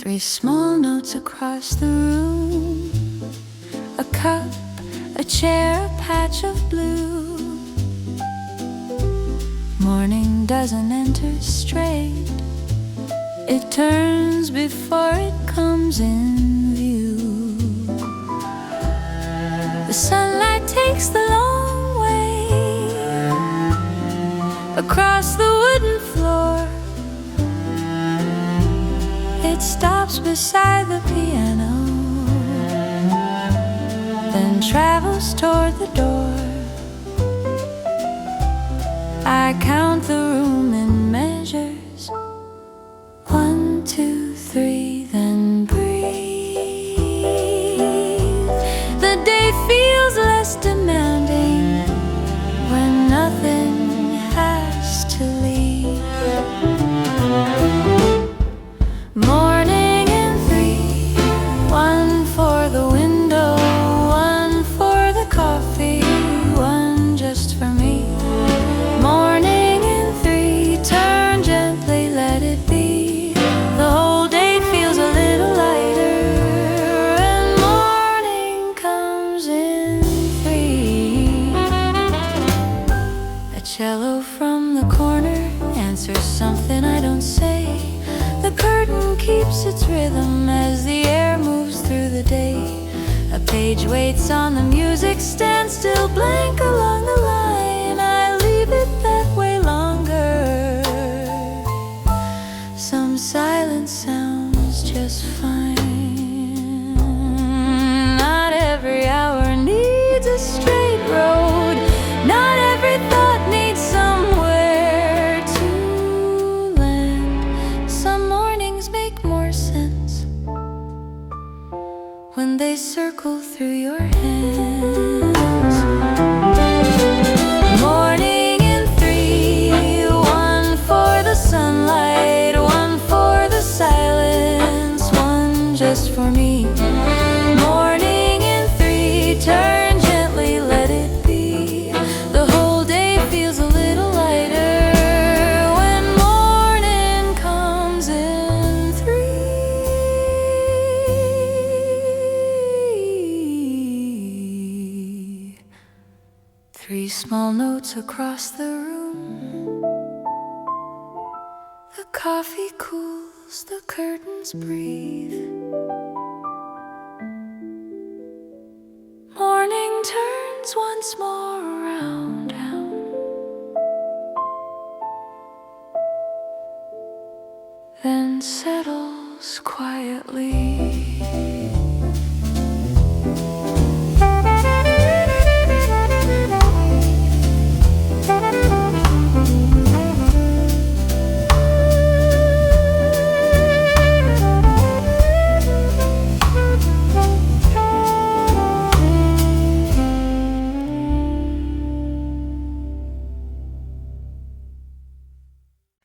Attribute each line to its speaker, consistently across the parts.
Speaker 1: Three small notes across the room, a cup, a chair, a patch of blue. Morning doesn't enter straight, it turns before it comes in view. The sunlight takes the long way across the wooden floor. It stops beside the piano, then travels toward the door. I count the room in measures, 1, 2, 3, then breathe. The day feels less demanding when nothing has to leave. Morning in 3, 1 for the window, 1 for the coffee, 1 just for me. Morning in 3, turn gently, let it be. The whole day feels a little lighter, and morning comes in 3. A cello from the corner answers something I don't say. The curtain keeps its rhythm as the air moves through the day. A page waits on the music, stands still blank along the line. I leave it that way longer. Some silence sounds just fine. Not every hour needs a straight road. Not every thought needs somewhere to land. Some mornings make more sense when they circle through your hands. Morning in 3, 1 for the sunlight, 1 for the silence, 1 just for me. Morning in 3, turn gently, let it be. The whole day feels a little lighter when morning comes in 3. 3 small notes across the room. The coffee cools, the curtains breathe. Morning turns once more around town, then settles quietly.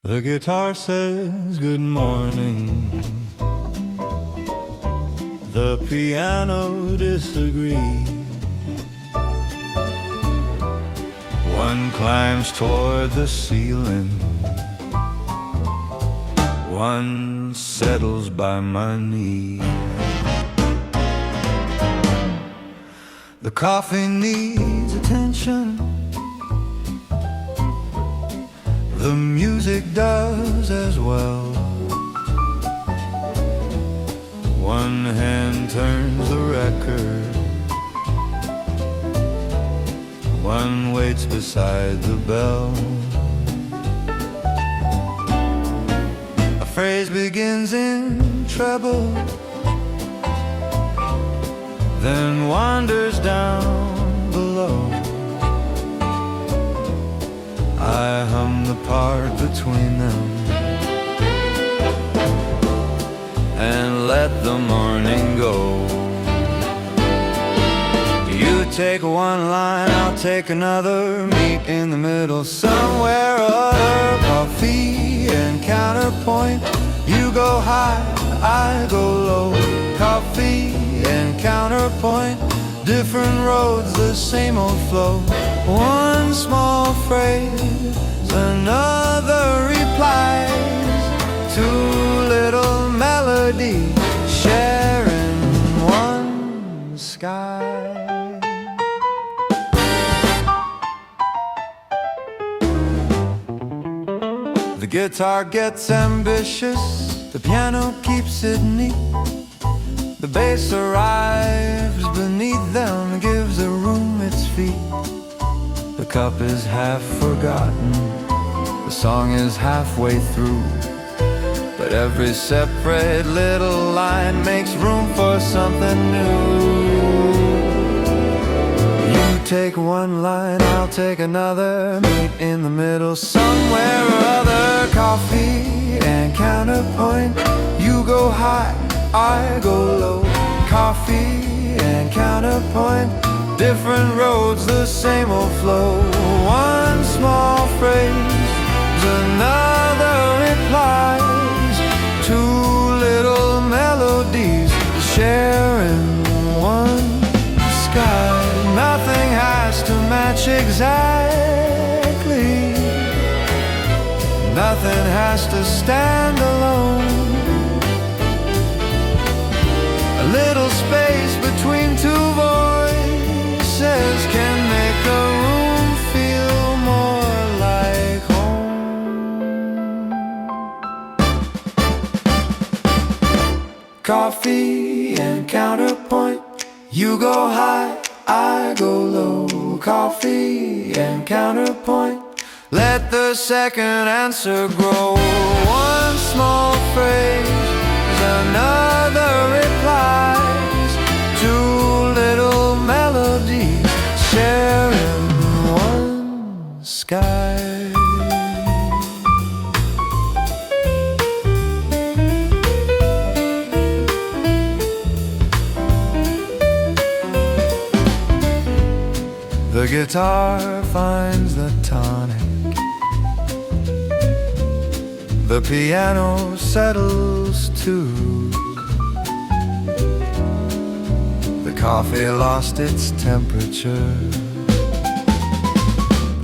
Speaker 2: The guitar says good morning, the piano disagrees. One climbs toward the ceiling, one settles by my knee. The coffee needs attention, the music does as well. One hand turns the record, one waits beside the bell. A phrase begins in treble, then wanders down below. I hum the part between them and let the morning go. You take one line, I'll take another, meet in the middle somewhere, utter coffee and counterpoint. You go high, I go low, coffee and counterpoint. Different roads, the same old flow. One small phrase, another replies. Two little melodies The guitar gets ambitious, the piano keeps it neat. The bass arrives beneath them and gives the room its feet. The cup is half forgotten, the song is halfway through, but every separate little line makes room for something new. You take one line, I'll take another, meet in the middle somewhere or other. Coffee and counterpoint, you go high, I go low. Coffee and counterpoint, different roads, the same old flow. One small phrase, another replies. Two little melodies sharing one sky. Nothing has to match exactly, nothing has to stand alone. A little space between two voices can make a room feel more like home. Coffee and counterpoint, you go high, I go low. Coffee and counterpoint, let the second answer grow. One small phrase, another replies. Two little melodies sharing one sky. The guitar finds the tonic, the piano settles too. The coffee lost its temperature,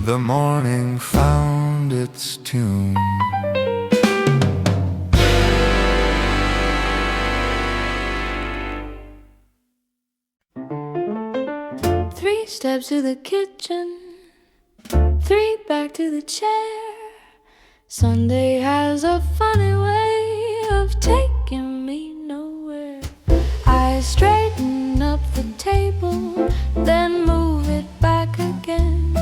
Speaker 2: the morning found its tune.
Speaker 1: Three steps to the kitchen, three back to the chair. Sunday has a funny way of taking me nowhere. I straighten up the table, then move it back again.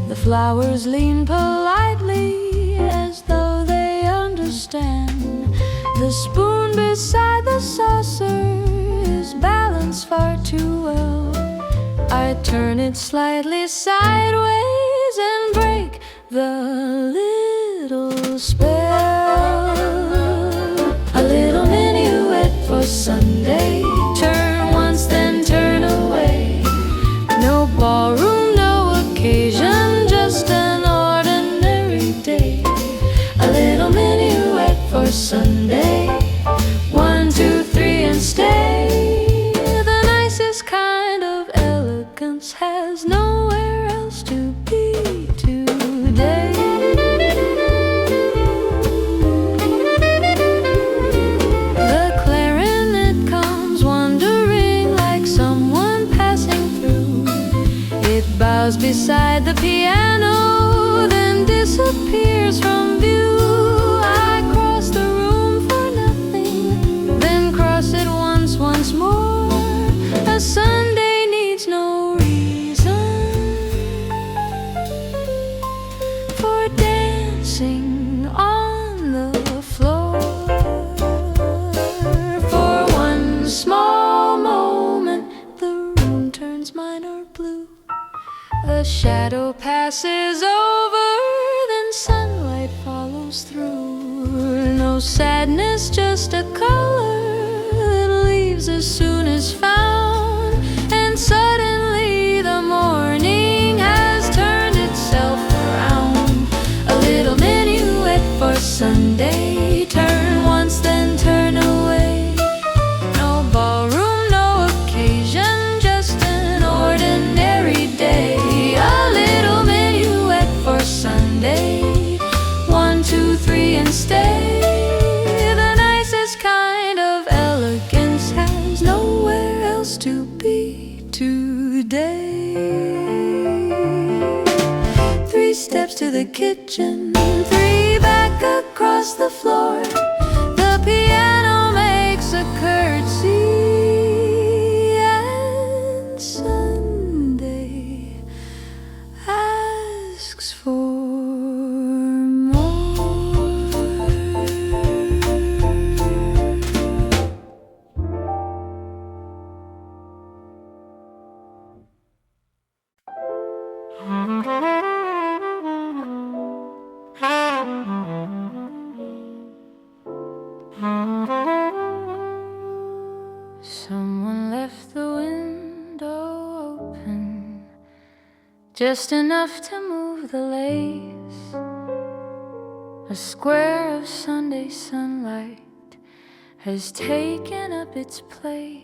Speaker 1: The flowers lean politely as though they understand. The spoon beside the saucer is balanced far too well. I turn it slightly sideways and break the little spell. A little minuet for Sunday. Turn once, then turn away. No ballroom, no occasion, just an ordinary day. A little minuet for Sunday. 1, 2, 3 and stay. The nicest kind of elegance has nowhere else to be today. The clarinet comes wandering like someone passing through. It bows beside the piano, then disappears from view. I cross the room for nothing, then cross it once more. A Sunday needs no reason for dancing on the floor. For one small moment, the room turns minor blue. A shadow passes over, then sunlight follows through. No sadness, just a color that leaves as soon as found. And suddenly the morning has turned itself around. A little minuet for Sunday. Turn once, then turn away. No ballroom, no occasion, just an ordinary day. A little minuet for Sunday. 1, 2, 3 and stay. The nicest kind of elegance has nowhere else to be today. 3 steps to the kitchen, 3 back across the floor. The piano makes a curtsy, and Sunday asks for Someone left the window open, just enough to move the lace. A square of Sunday sunlight has taken up its place.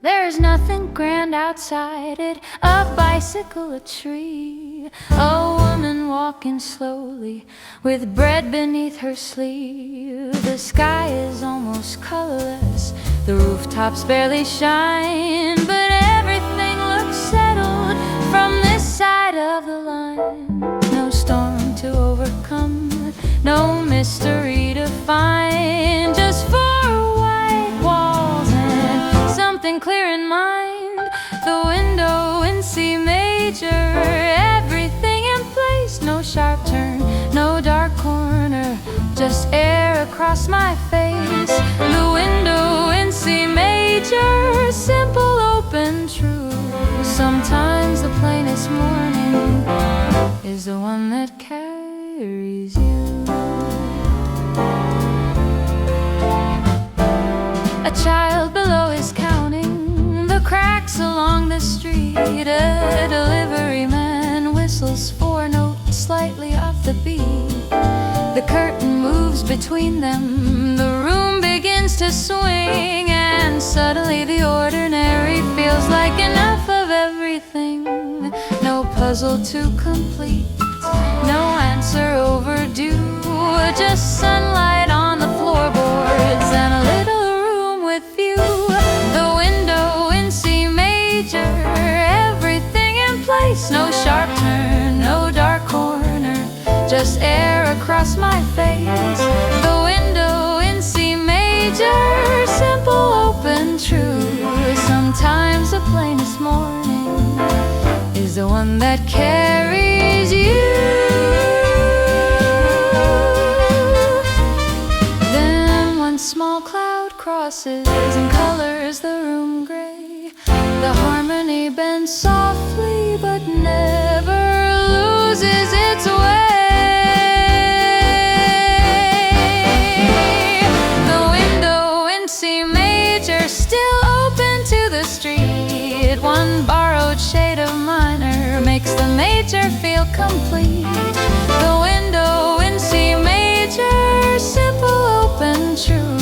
Speaker 1: There's nothing grand outside it, a bicycle, a tree, a woman walking slowly with bread beneath her sleeve. The sky is almost colorless, the rooftops barely shine, but everything looks settled from this side of the line. No storm to overcome, no mystery to find, just four white walls and something clear in mind. The window in C major, everything in place, no sharp turn, no dark corner, just air across my face. The window in C major, simple, open, true. Sometimes the plainest morning is the one that carries you. A child below is counting the cracks along the street. A delivery man whistles four notes slightly off the beat. The curtain moves between them, the room begins to swing, and suddenly the ordinary feels like enough of everything. No puzzle to complete, no answer overdue, just sunlight on the floorboards and a little room with view. The window in C major, everything in place, no sharp turn, no dark corner, just air across my face. The window in C major, simple, open, true. Sometimes the plainest morning is the one that carries you. Then one small cloud crosses and colors the room gray. The harmony bends softly but never loses its way. The window in C major, still open to the street. One borrowed shade of minor makes the major feel complete. The window in C major, simple, open, true.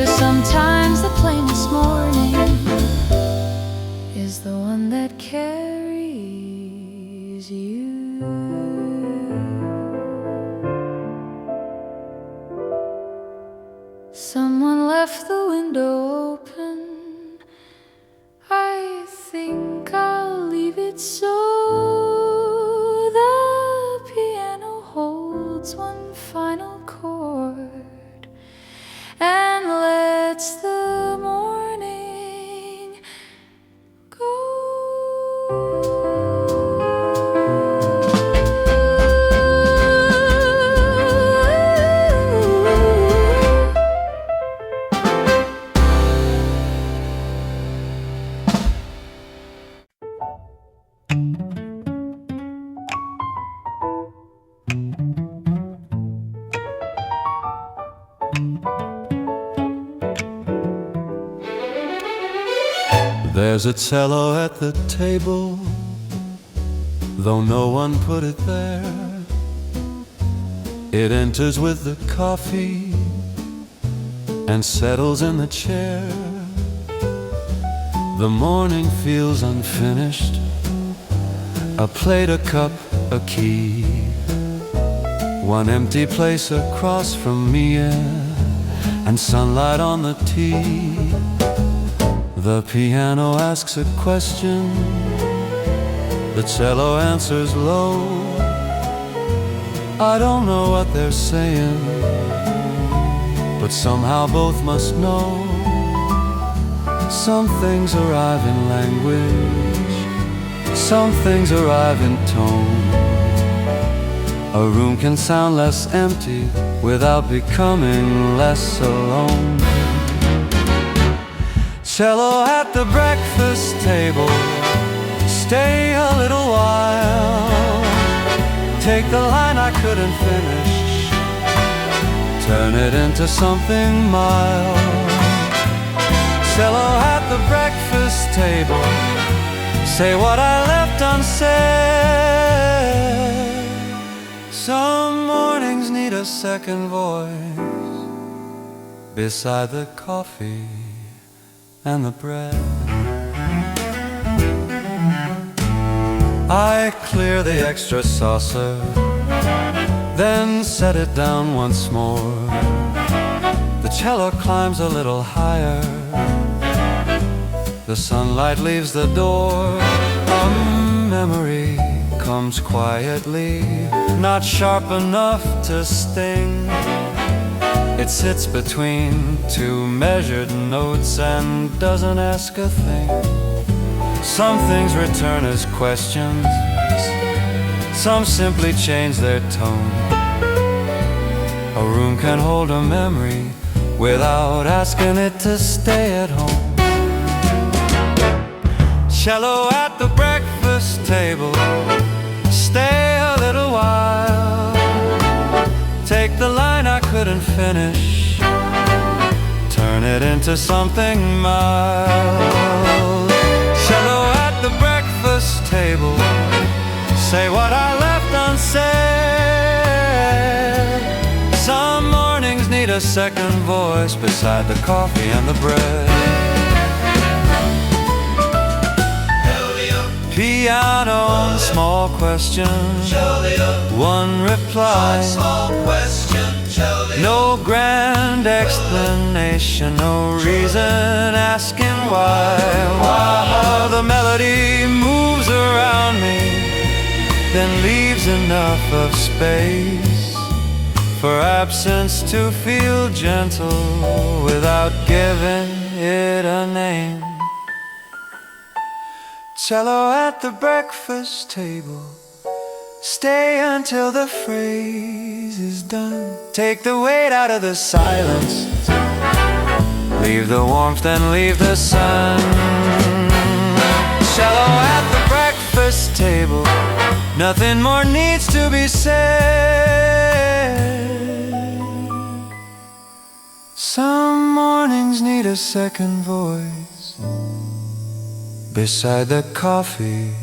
Speaker 1: Sometimes the plainest morning is the one that carries you. Someone left the window open, I think I'll leave it so. The piano holds one final chord and lets the morning go.
Speaker 2: There's a cello at the table, though no one put it there. It enters with the coffee and settles in the chair. The morning feels unfinished, a plate, a cup, a key. One empty place across from me, and sunlight on the tea. The piano asks a question, the cello answers low. I don't know what they're saying, but somehow both must know. Some things arrive in language, some things arrive in tone. A room can sound less empty without becoming less alone. Cello at the breakfast table, stay a little while. Take the line I couldn't finish, turn it into something mild. Cello at the breakfast table, say what I left unsaid. Some mornings need a second voice beside the coffee and the bread. I clear the extra saucer, then set it down once more. The cello climbs a little higher, the sunlight leaves the door. A memory comes quietly, not sharp enough to sting. It sits between two measured notes and doesn't ask a thing. Some things return as questions, some simply change their tone. A room can hold a memory without asking it to stay at home. Cello at the breakfast table, stay a little while. Take the line I couldn't finish, turn it into something mild. Cello at the breakfast table, say what I left unsaid. Some mornings need a second voice beside the coffee and the bread. Piano, small question, one reply. No grand explanation, no reason asking why. While the melody moves around me, then leaves enough of space for absence to feel gentle without giving it a name. Cello at the breakfast table, stay until the phrase is done. Take the weight out of the silence, leave the warmth and leave the sun. Cello at the breakfast table, nothing more needs to be said. Some mornings need a second voice beside the coffee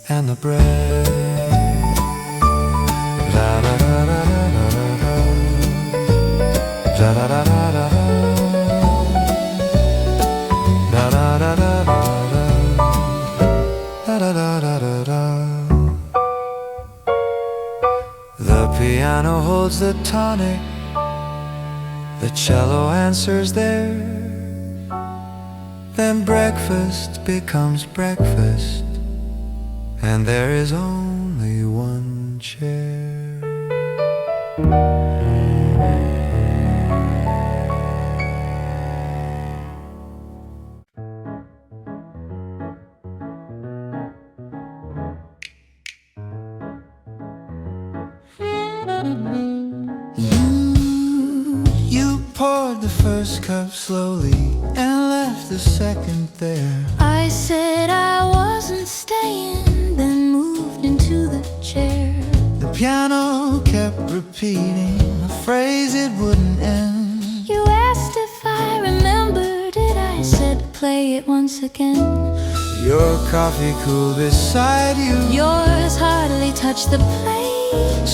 Speaker 2: and the bread. Da da da da da da da da da da da da da da da da da. The piano holds the tonic, the cello answers there. Then breakfast becomes breakfast, and there is only one chair. You poured the first cup slowly and left the second there.
Speaker 1: I said I wasn't staying, then moved into the chair.
Speaker 2: The piano kept repeating a phrase it wouldn't end.
Speaker 1: You asked if I remembered it, I said play it once again.
Speaker 2: Your coffee cooled beside you,
Speaker 1: Yours hardly touched the plate.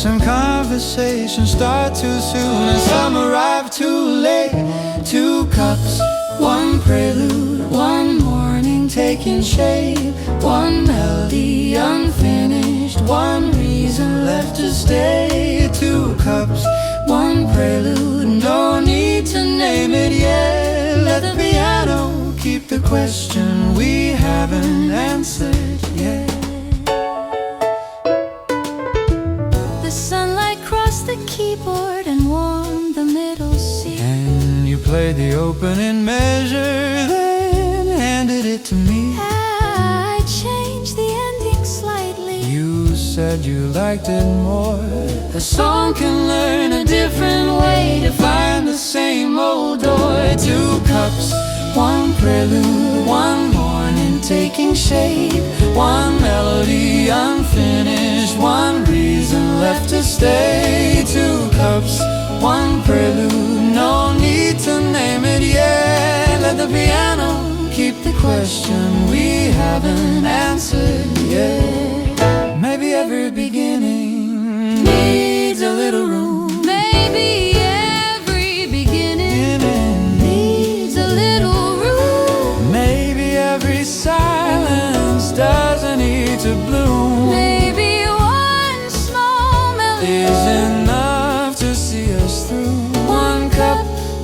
Speaker 2: some conversations start too soon and some arrive too late. 2 cups, 1 prelude, 1 morning taking shape, 1 melody unfinished, 1 reason left to stay. 2 cups, 1 prelude, no need to name it yet. Let the piano keep the question we haven't answered yet.
Speaker 1: The sun
Speaker 2: played the opening measure, then handed it to me.
Speaker 1: I changed the ending slightly.
Speaker 2: You said you liked it more.
Speaker 1: A song can learn a different way to find the same old door.
Speaker 2: Two cups, one prelude, one morning taking shape, one melody unfinished, one reason left to stay. Two cups, one prelude, no need to name it yet. Let the piano keep the question we haven't answered yet. Maybe every beginning needs a little room.
Speaker 1: Maybe every beginning needs a little room.
Speaker 2: Maybe every silence doesn't need to bloom.
Speaker 1: Maybe one small melody
Speaker 2: Is enough to see us through. One cup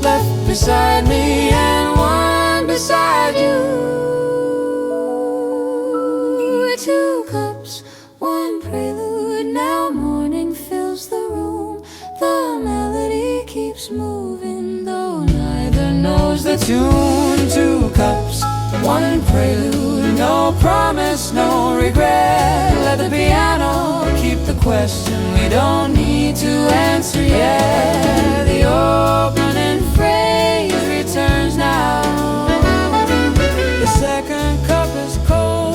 Speaker 2: left beside me and one beside you.
Speaker 1: Two cups, one prelude, now morning fills the room. The melody keeps moving, though neither knows the
Speaker 2: Tune, two cups, one prelude, no promise, no regret. Let the piano keep the question we don't need to answer yet. The opening phrase returns now. The second cup is cold.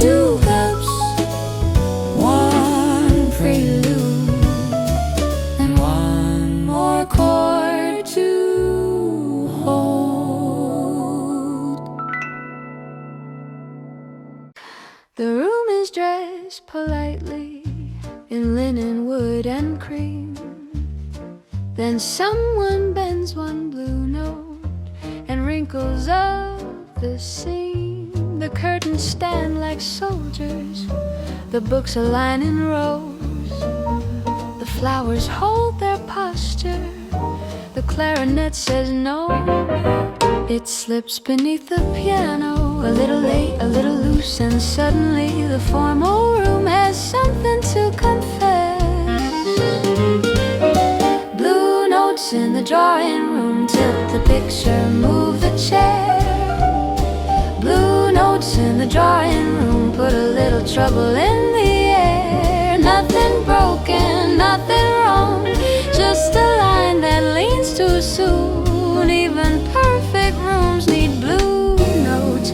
Speaker 1: Two cups,
Speaker 2: One
Speaker 1: prelude, and one more chord to hold. The room is dressed politely in linen, wood, and cream. Then someone bends one blue note and wrinkles up the seam. The curtains stand like soldiers, the books align in rows, the flowers hold their posture, the clarinet says no. It slips beneath the piano, a little late, a little loose, and suddenly the formal room has something to confess. Blue notes in the drawing room, tilt the picture, move the chair. Blue notes in the drawing room, put a little trouble in the air. Nothing broken, nothing wrong, just a line that leans too soon. Even perfect rooms need blue notes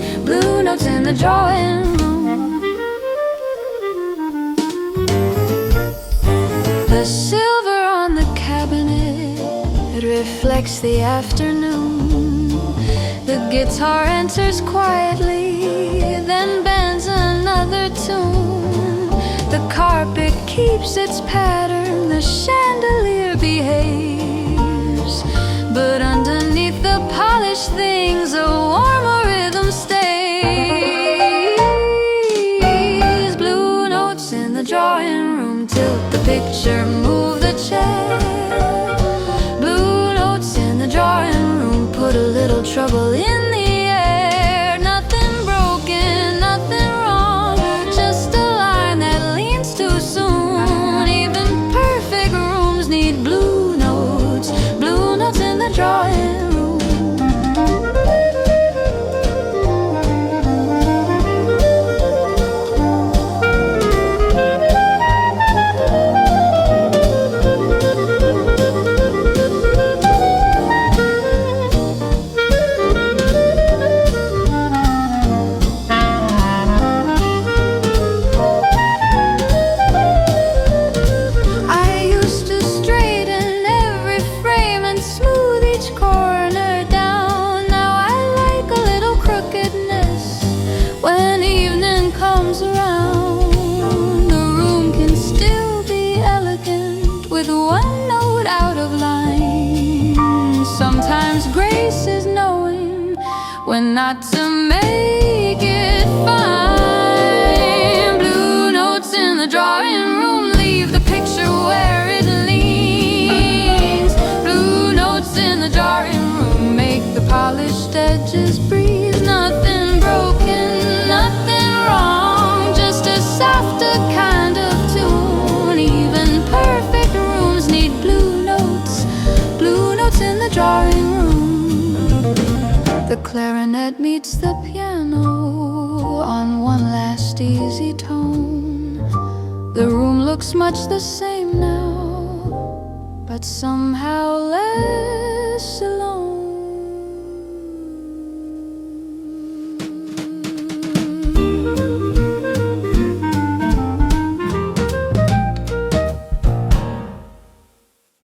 Speaker 1: in the drawing room. The silver on the cabinet, it reflects the afternoon. The guitar enters quietly, then bends another tune. The carpet keeps its pattern, the chandelier behaves, but underneath the polished things a warmer rhythm stays. Blue notes in the drawing room, tilt the picture, move the chair. Blue notes in the drawing room, put a little trouble in the air. Nothing broken, nothing wrong, just a line that leans too soon. Even perfect rooms need blue notes in the drawing room. Sometimes grace is knowing when not to make it fine. Blue notes in the drawing room, leave the picture where it leans. Blue notes in the drawing room, make the polished edges breathe. Nothing broken, nothing wrong, just a softer kind of tune. Even perfect rooms need blue notes clarinet meets the piano on one last easy tone. The room looks much the same now, but somehow less alone.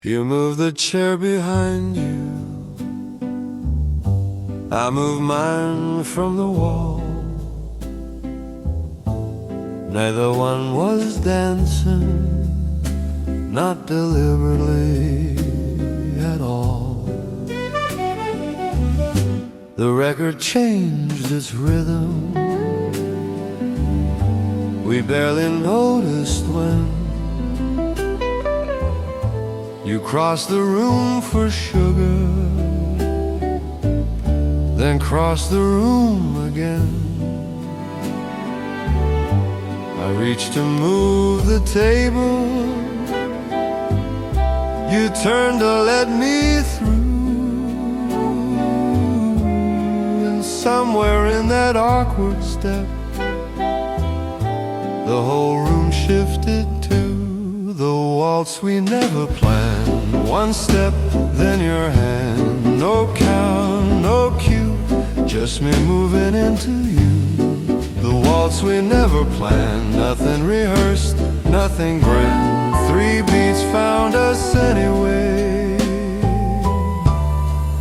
Speaker 2: You move the chair behind you, I move mine from the wall. Neither one was dancing, not deliberately at all. The record changed its rhythm, we barely noticed when you crossed the room for sugar, then crossed the room again. I reached to move the table, you turned to let me through, and somewhere in that awkward step, the whole room shifted to the waltz we never planned. One step, then your hand, no count, no cue, just me moving into you. The waltz we never planned, nothing rehearsed, nothing grand. 3 beats found us anyway.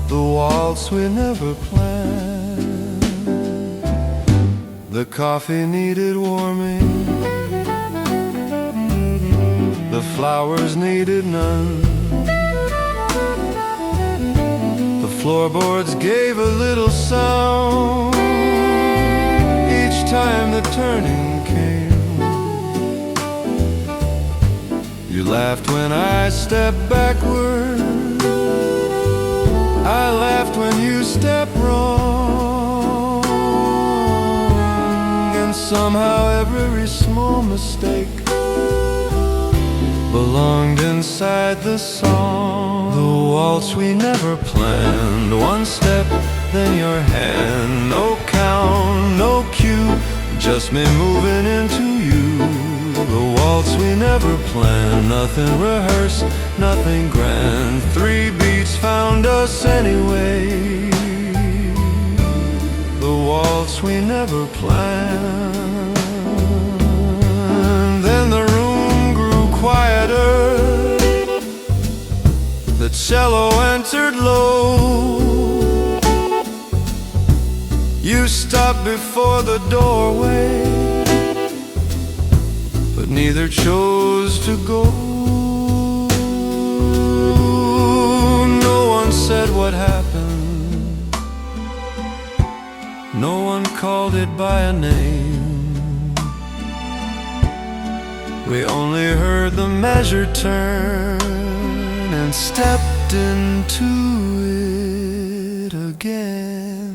Speaker 2: The waltz we never planned. The coffee needed warming, the flowers needed none. The floorboards gave a little sound each time the turning came. You laughed when I stepped backward, I laughed when you stepped wrong, and somehow every small mistake belonged inside the song. The waltz we never planned, one step, then your hand, no count, no cue, just me moving into you. The waltz we never planned, nothing rehearsed, nothing grand. 3 beats found us anyway. The waltz we never planned. Then the room grew quieter, the cello entered low. You stopped before the doorway, but neither chose to go. No one said what happened, no one called it by a name. We only heard the measure turn and stepped into it again.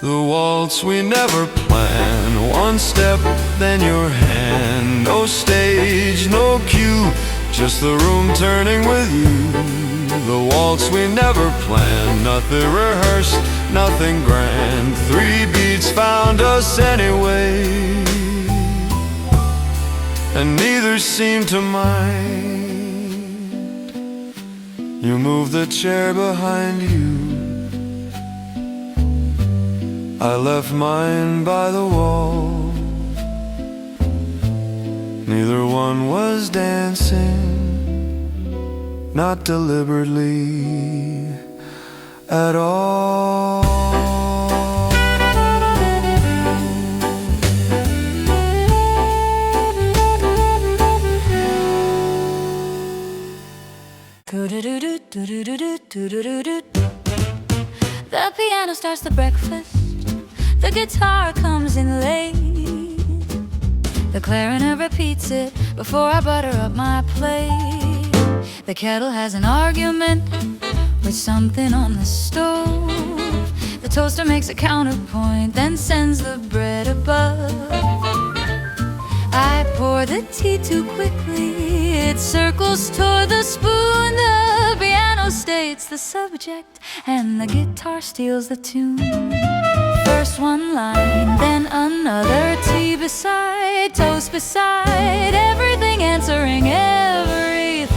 Speaker 2: The waltz we never planned, one step, then your hand. No stage, no cue, just the room turning with you. The waltz we never planned, nothing rehearsed, nothing grand. 3 beats found us anyway, and neither seemed to mind. You moved the chair behind you, I left mine by the wall. Neither one was dancing, not deliberately at all.
Speaker 1: The piano starts the breakfast, the guitar comes in late, the clarinet repeats it before I butter up my plate. The kettle has an argument with something on the stove. The toaster makes a counterpoint, then sends the bread above. I pour the tea too quickly, it circles toward the spoon. The piano stays validates the subject, and the guitar steals the tune. First one line, then another, tea beside, toast beside, everything answering everything.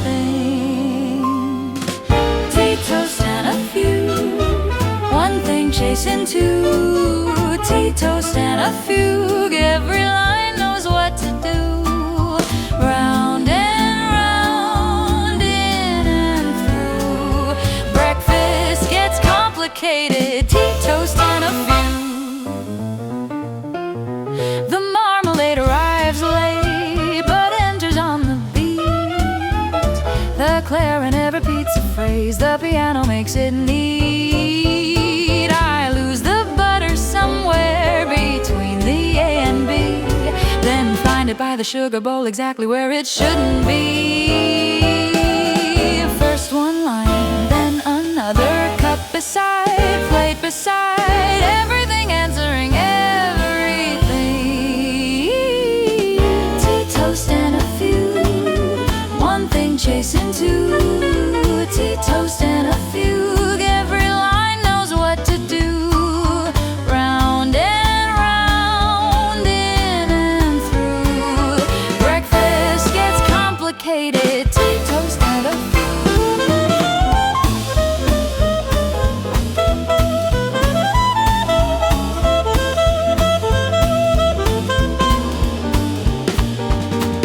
Speaker 1: Tea, toast, and a few, one thing chasing two. Tea, toast, and a fugue, every line knows what to do. Round and round, in and through, breakfast gets complicated. Tea, toast, and a few. The marmalade arrives late, but enters on the beat. The clarinet repeats a phrase, the piano makes it neat. I lose the butter somewhere between the A and B, then find it by the sugar bowl exactly where it shouldn't be. First one line, then another, cup beside, plate beside, everything answering everything. Tea, toast, and a few, one thing chasing two. Tea, toast, and a fugue, every line knows what to do. Round and round, in and through, breakfast gets complicated. Tea, toast, and a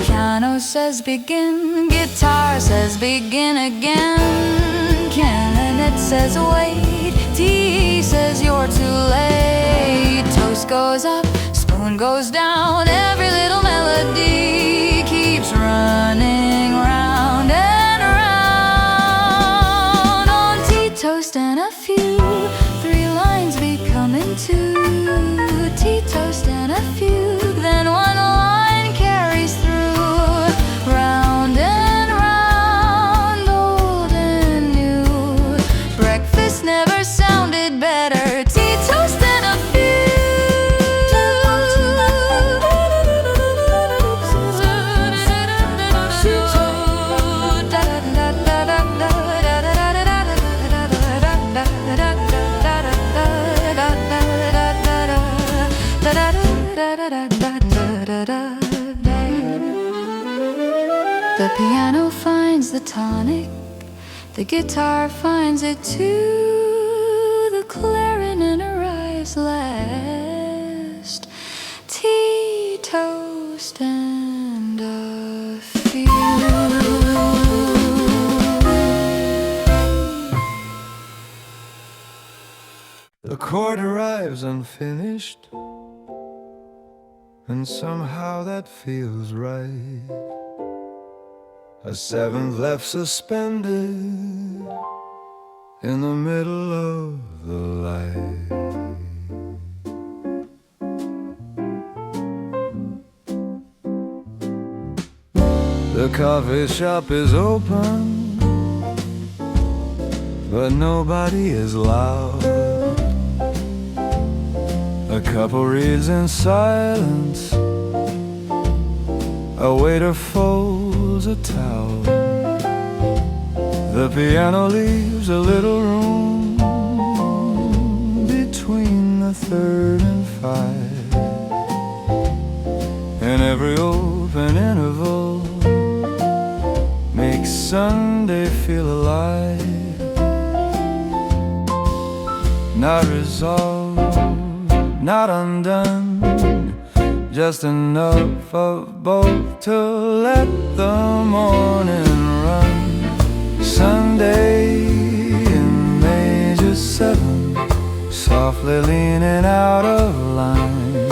Speaker 1: piano says begin, guitar says begin again. Clarinet says wait, tea says you're too late. Toast goes up, spoon goes down, every little melody keeps running round and round. On tea, toast, and a few, three lines becoming two. Tea, toast, and a few, then one line carries through. Round and round, old and new, breakfast never sounded better. Tea, toast, and a few. The piano finds the tonic, the guitar finds it too. The clarinet arrives last. Tea, toast, and a few.
Speaker 2: The chord arrives unfinished, and somehow that feels right. A seventh left suspended in the middle of the light. The coffee shop is open, but nobody is loud. A couple reads in silence, a waiter folds a towel. The piano leaves a little room between the third and five, and every open interval makes Sunday feel alive. Not resolved, not undone, just enough of both to let the morning run. Sunday in major 7, softly leaning out of line.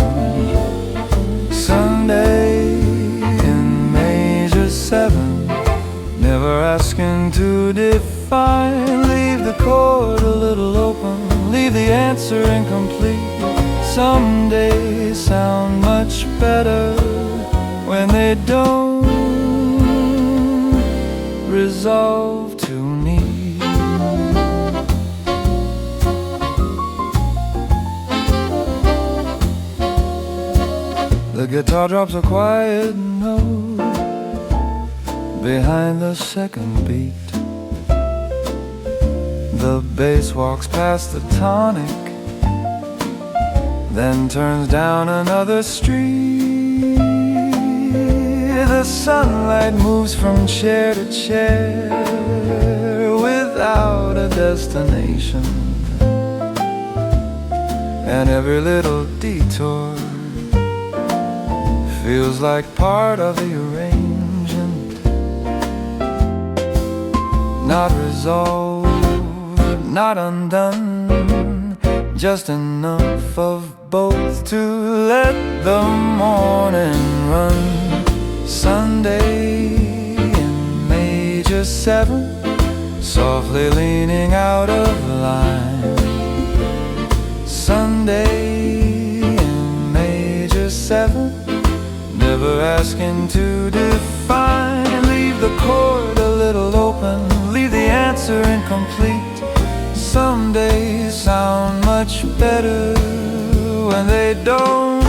Speaker 2: Sunday in major 7, never asking to define. Leave the chord a little open, leave the answer incomplete. Some days sound much better when they don't resolve to need. The guitar drops a quiet note behind the second beat. The bass walks past the tonic, then turns down another street. The sunlight moves from chair to chair without a destination, and every little detour feels like part of the arrangement. Not resolved, not undone, just enough of both to let the morning run. Sunday in major 7, softly leaning out of line. Sunday in major 7, never asking to define. Leave the chord a little open, leave the answer incomplete. Some days sound much better when they don't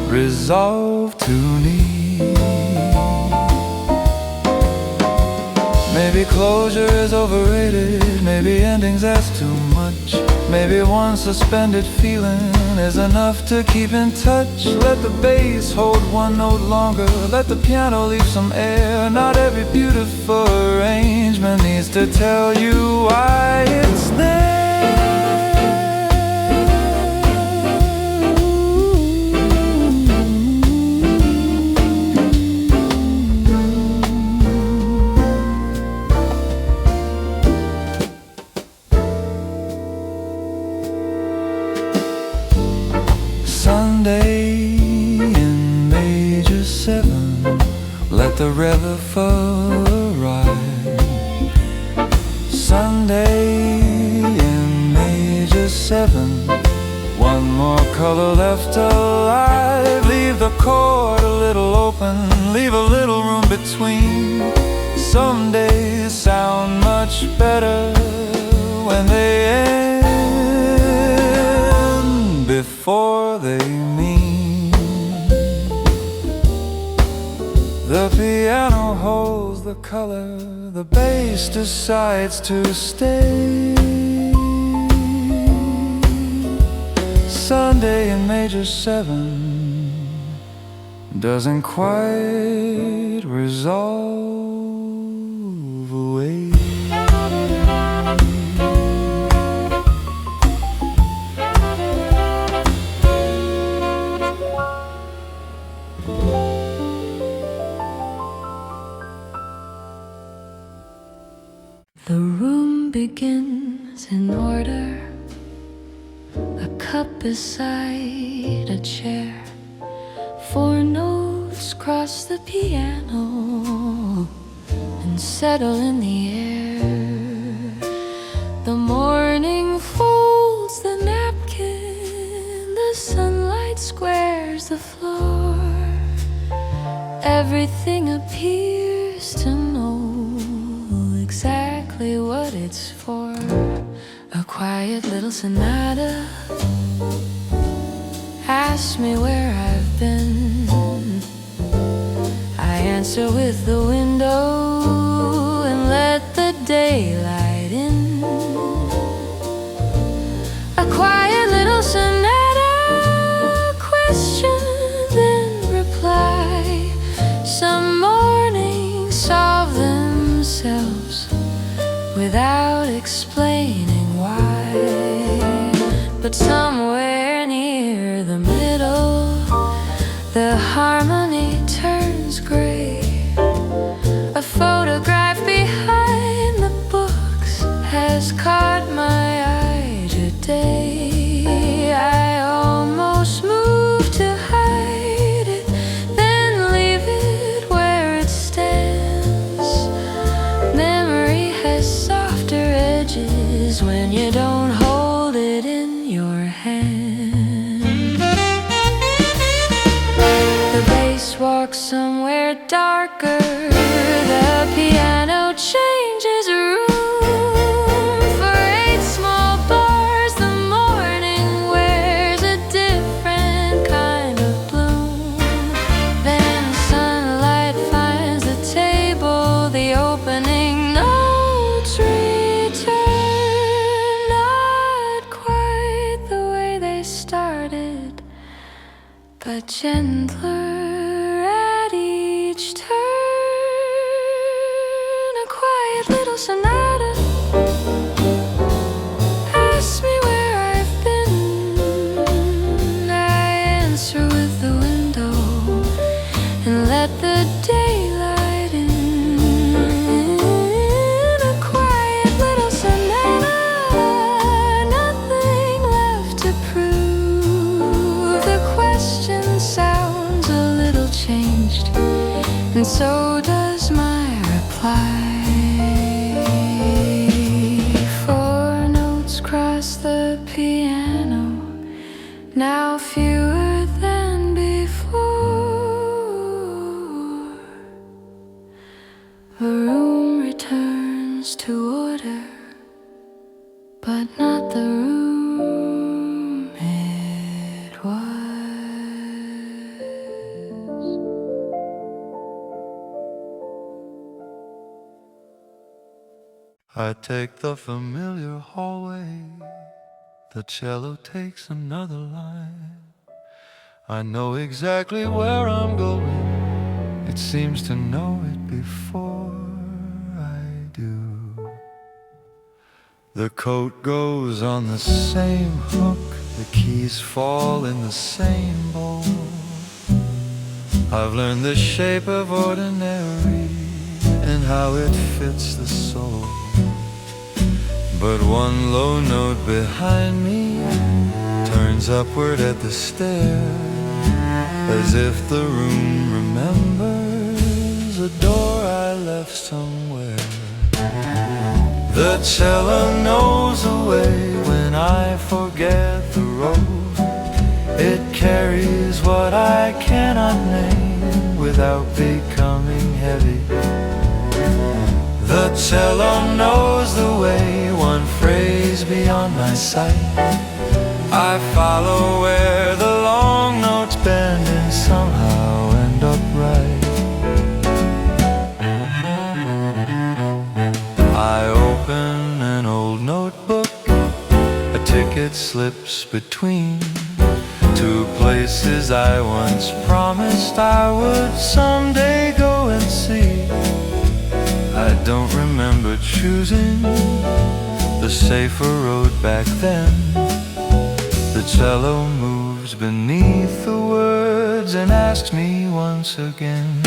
Speaker 2: resolve to need. Maybe closure is overrated, maybe endings ask too much. Maybe one suspended feeling is enough to keep in touch. Let the bass hold one note longer, let the piano leave some air. Not every beautiful arrangement needs to tell you why it's there. Sunday in major 7, let the reveille arrive. Sunday in major 7, one more color left alive. Leave the chord a little open, leave a little room between. Some days sound much better when they end before they mean. The piano holds the color, the bass decides to stay. Sunday in major 7 doesn't quite resolve away.
Speaker 1: The room begins in order, a cup beside a chair. 4 notes cross the piano and settle in the air. The morning folds the napkin, the sunlight squares the floor. Everything appears to know exactly what it's for. A quiet little sonata asks me where I've been. I answer with the window and let the daylight in. A quiet little sonata, question then reply. Some mornings solve themselves without explaining why. But somewhere near the middle, the harmony turns gray. A photograph behind the books has caught my eye today. I almost move to hide it, then leave it where it stands. Memory has softer edges when you don't hold it in your hand. The bass walks somewhere darker, the piano changes room. For 8 small bars, the morning wears a different kind of bloom. Then sunlight finds the table, the opening notes ring. but gentler at each turn. A quiet little sonata asks me where I've been. I answer with the window and let the daylight in. A quiet little sonata, nothing left to prove. The question sounds a little changed, and so does my reply. Four notes cross the piano, now fewer than before. The room returns to order, but not the room it was.
Speaker 2: I take the familiar hallway, the cello takes another line. I know exactly where I'm going, it seems to know it before I do. The coat goes on the same hook, the keys fall in the same bowl. I've learned the shape of ordinary and how it fits the soul. But one low note behind me turns upward at the stair, as if the room remembers a door I left somewhere. The cello knows the way when I forget the road. It carries what I cannot name without becoming heavy. The cello knows the way, one phrase beyond my sight. I follow where the long notes bend and somehow end up right. I open an old notebook, a ticket slips between two places I once promised I would someday go and see. I don't remember choosing the safer road back then. The cello moves beneath the words and asks me once again.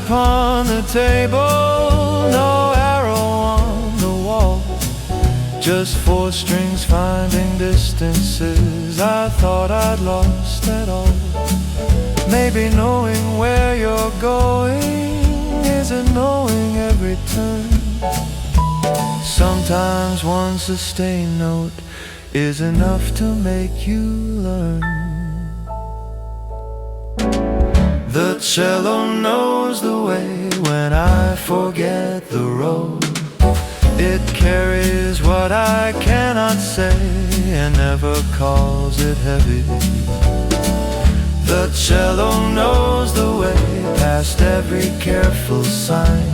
Speaker 2: Upon the table, no arrow on the wall, just four strings finding distances I thought I'd lost at all. Maybe knowing where you're going isn't knowing every turn. Sometimes one sustained note is enough to make you learn. The cello knows the way when I forget the road. It carries what I cannot say and never calls it heavy. The cello knows the way past every careful sign.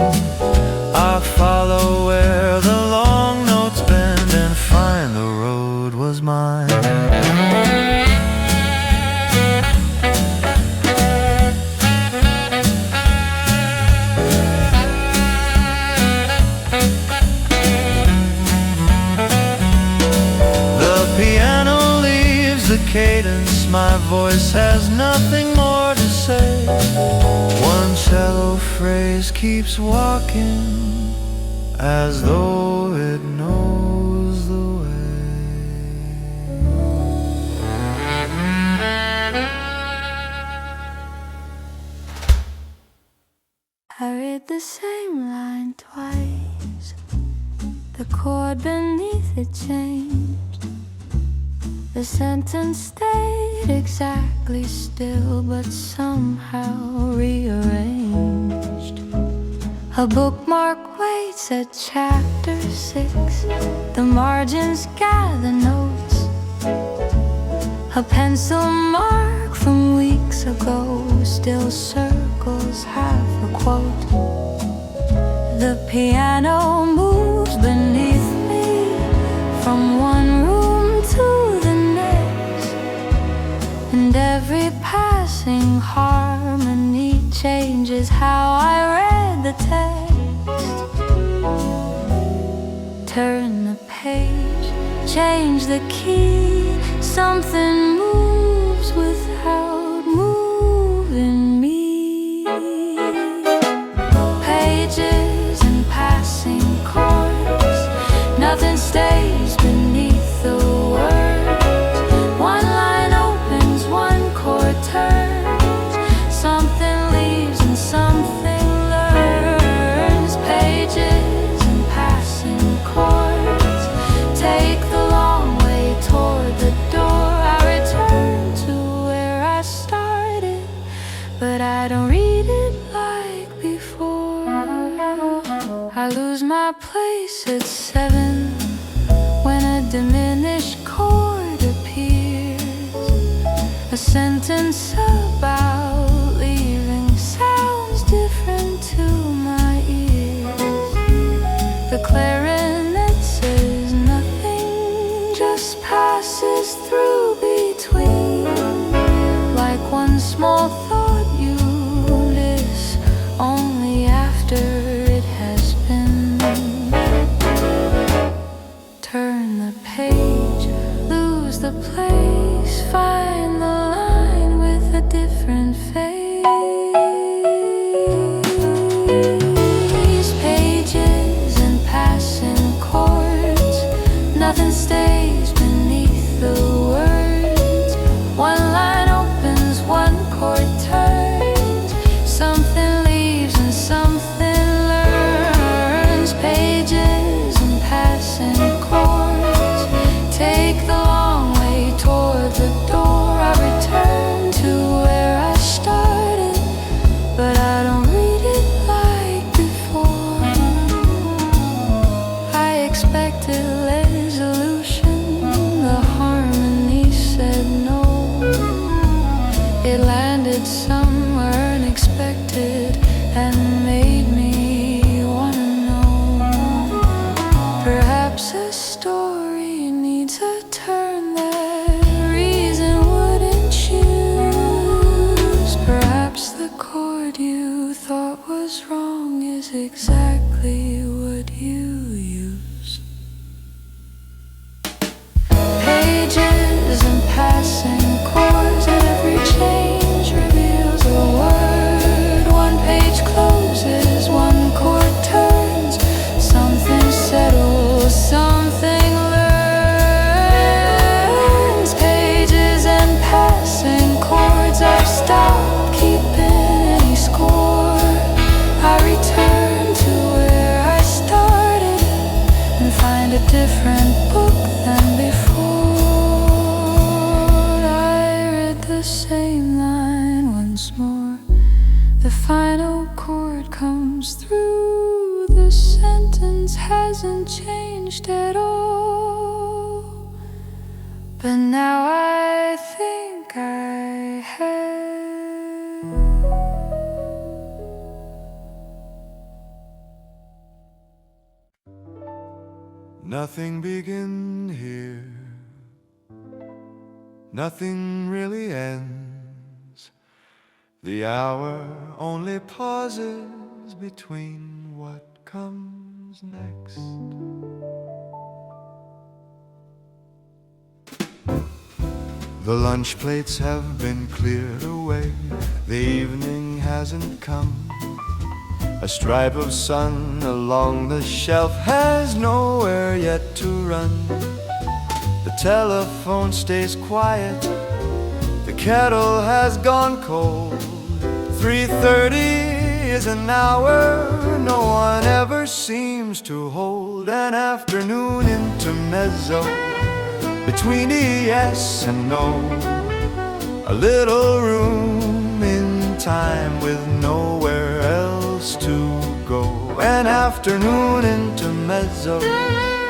Speaker 2: I follow where the long notes bend and find the road was mine. The cadence, my voice has nothing more to say. One cello phrase keeps walking as though it knows the way.
Speaker 1: I read the same line twice. The chord beneath it changed. The sentence stayed exactly still, but somehow rearranged. A bookmark waits at chapter 6. The margins gather notes. A pencil mark from weeks ago still circles half a quote. The piano moves beneath me from one room to the next, and every passing harmony changes how I read the text. Turn the page, change the key. Something moves without moving me. Pages and passing chords, nothing stays beneath the words. One line opens, one chord turns. Something leaves and something learns. Pages and passing chords take the long way toward the door. I return to where I started, but I don't read it like before. I lose my place at 7 when a diminished chord appears. A sentence about leaving sounds different to my ears. The clarinet says nothing, just passes through between, like one small thought you notice only after it has been. Turn the page, lose the place, find the line with a different face. Pages and passing chords, nothing stays beneath the words. One line opens, one chord turns. Something leaves and something learns. Pages and passing chords take the long way toward the door. I return to where I started, but I don't read it like before. I expected resolution, the harmony said no. It landed somewhere unexpected and made me wanna know. Perhaps a story needs a turn that reason wouldn't choose. Perhaps the chord you thought was wrong is exactly what you use. Pages and passing chords, every change reveals a word. One page closes, one chord turns. Something settles, something learns. Pages and passing chords, I've stopped keeping any score. I return to where I started and find a different book than before. I read the same line once more. The final chord comes through. The sentence hasn't changed at all, but now I think I have.
Speaker 2: Nothing began here, nothing really ends. The hour only pauses between what comes next. The lunch plates have been cleared away. The evening hasn't come. A stripe of sun along the shelf has nowhere yet to run. The telephone stays quiet. The kettle has gone cold. 3:30 is an hour no one ever seems to hold. An afternoon intermezzo between the yes and no. A little room in time with nowhere else to go. An afternoon intermezzo.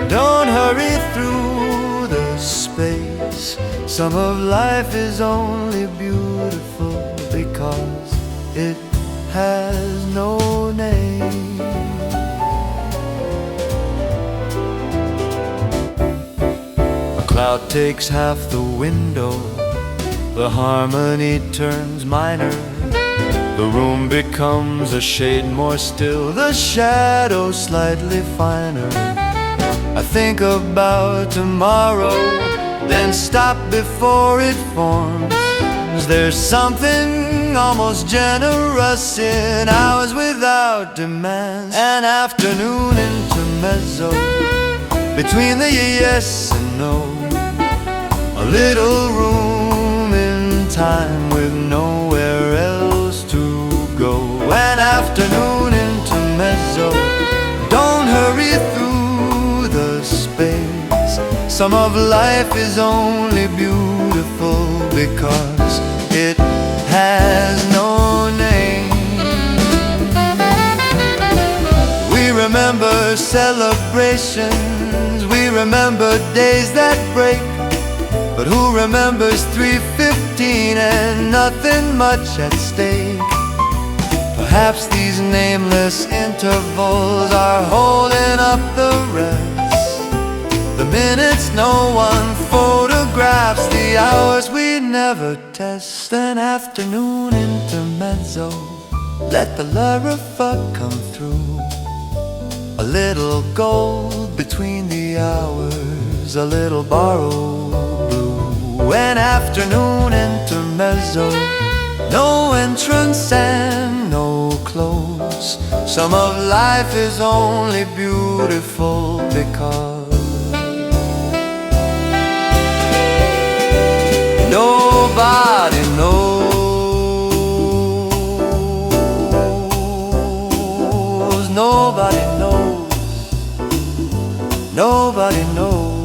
Speaker 2: Don't hurry through the space. Some of life is only beautiful because it has no name. A cloud takes half the window. The harmony turns minor. The room becomes a shade more still. The shadow slightly finer. I think about tomorrow, then stop before it forms. There's something almost generous in hours without demands. An afternoon intermezzo between the yes and no. A little room in time with nowhere else to go. An afternoon intermezzo. Don't hurry through the space. Some of life is only beautiful because it has no name. We remember celebrations, we remember days that break. But who remembers 3:15 and nothing much at stake? Perhaps these nameless intervals are holding up the rest. The minutes no one photographs, the hours we never test. An afternoon intermezzo, let the lurifa come through. A little gold between the hours, a little borrowed blue. An afternoon intermezzo, no entrance and no close. Some of life is only beautiful because nobody knows, nobody knows, nobody knows.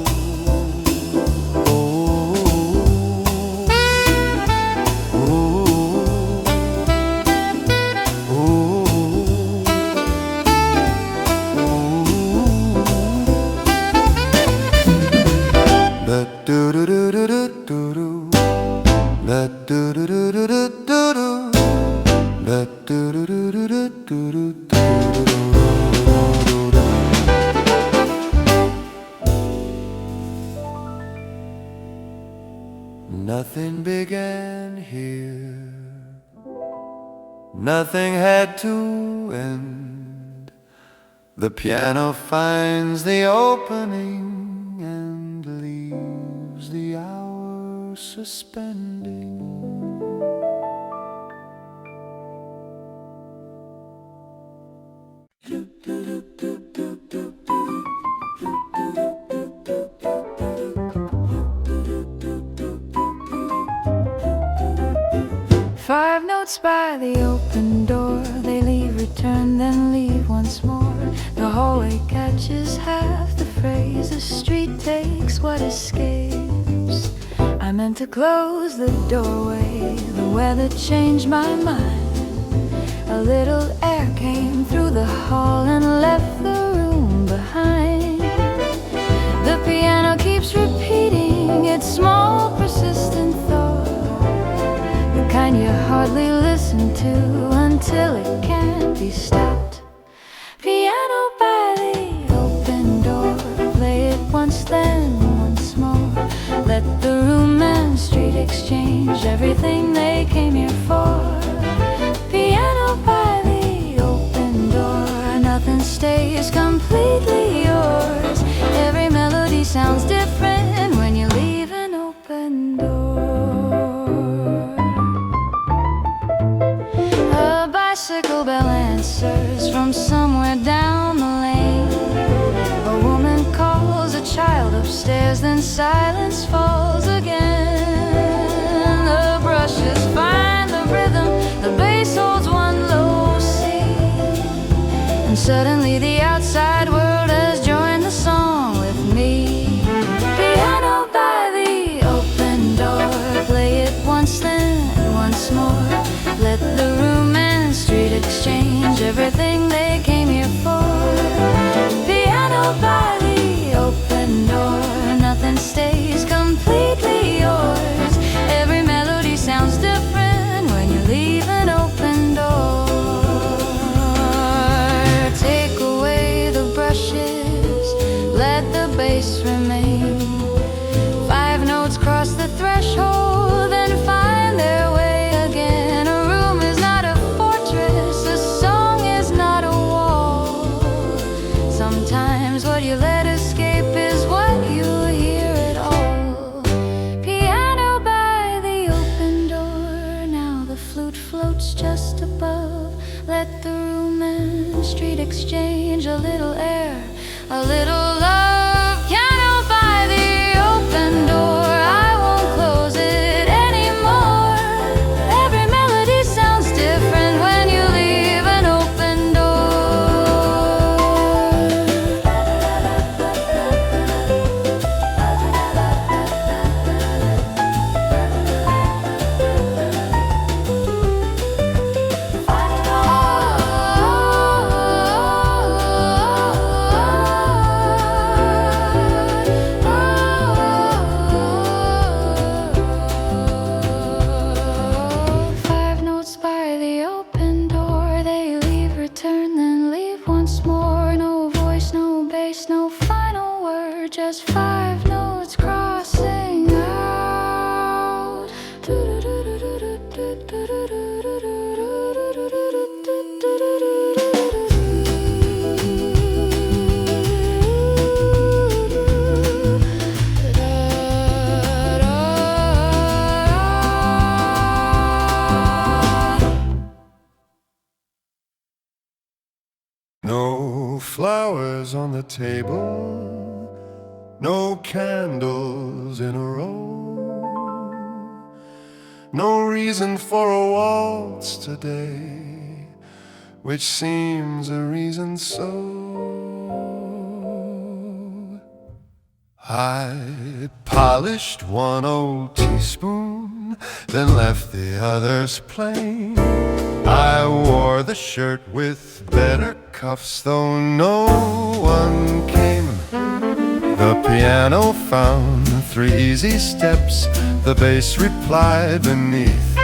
Speaker 2: Nothing began here, nothing had to end. The piano finds the opening and leaves the hour suspending.
Speaker 1: 5 notes by the open door. They leave, return, then leave once more. The hallway catches half the phrase. The street takes what escapes. I meant to close the doorway. The weather changed my mind. A little air came through the hall and left the room behind. The piano keeps repeating its small, persistent thought, the kind you hardly listen to until it can't be stopped. Piano by the open door. Play it once, then once more. Let the room and street exchange everything they came here for. Piano by the open door. Nothing stays completely yours. Every melody sounds different when you leave an open door. A bicycle bell answers from somewhere down the lane. A woman calls a child upstairs, then silence falls again. The brushes find the rhythm, the bass holds one low C, and suddenly the outside world has joined the song with me. Piano by everything they came here for. Piano by the open door, nothing stays completely yours. Every melody sounds different when you leave an open door. Take away the brushes, let the bass remain. 5 notes cross the threshold, then find their way again. A room is not a fortress, a song is not a wall. Sometimes what you let escape is what you hear at all. Piano by the open door, now the flute floats just above. Let the room and street exchange a little air, a little love. Piano by the open door, I won't close it anymore. Every melody sounds different when you leave an open just 5 notes crossing out.
Speaker 2: No flowers on the table, no candles in a row, no reason for a waltz today, which seems a reason so. I polished one old teaspoon, then left the others plain. I wore the shirt with better cuffs, though no one came. The piano found 3 easy steps, the bass replied beneath.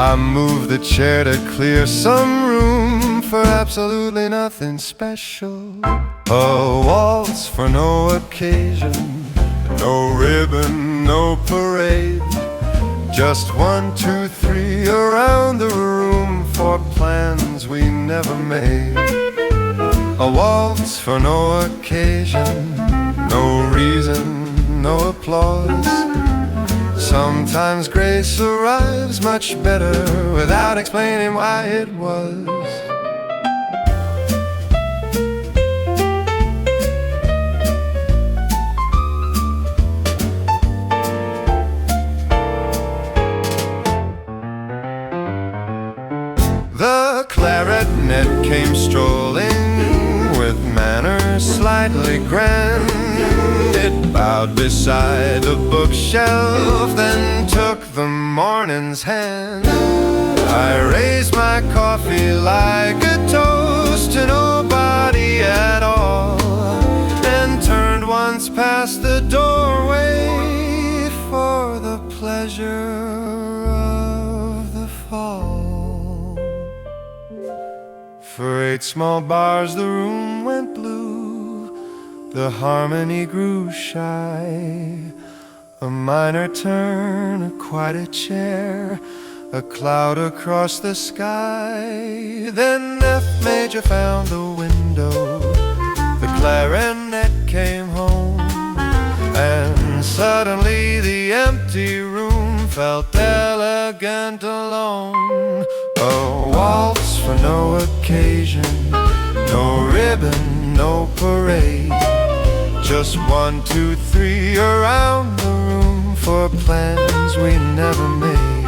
Speaker 2: I moved the chair to clear some room for absolutely nothing special. A waltz for no occasion, no ribbon, no parade. Just 1, 2, 3 around the room for plans we never made. A waltz for no occasion, no reason, no applause. Sometimes grace arrives much better without explaining why it was. The clarinet came strolling with manners slightly grand. It bowed beside the bookshelf, then took the morning's hand. I raised my coffee like a toast to nobody at all, and turned once past the doorway for the pleasure of the fall. For 8 small bars the room went blue, the harmony grew shy. A minor turn, a quieter chair, a cloud across the sky. Then F major found the window, the clarinet came home, and suddenly the empty room felt elegant alone. A waltz for no occasion, no ribbon, no parade. Just 1, 2, 3 around the room for plans we never made.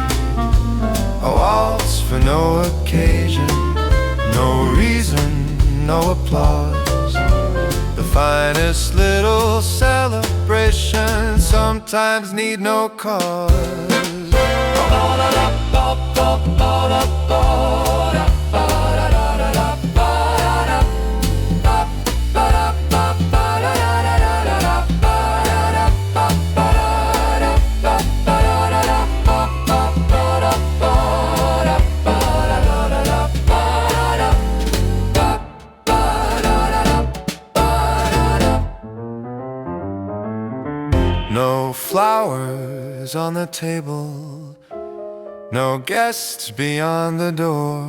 Speaker 2: A waltz for no occasion, no reason, no applause. The finest little celebration sometimes need no cause. flowers on the table, no guests beyond the door.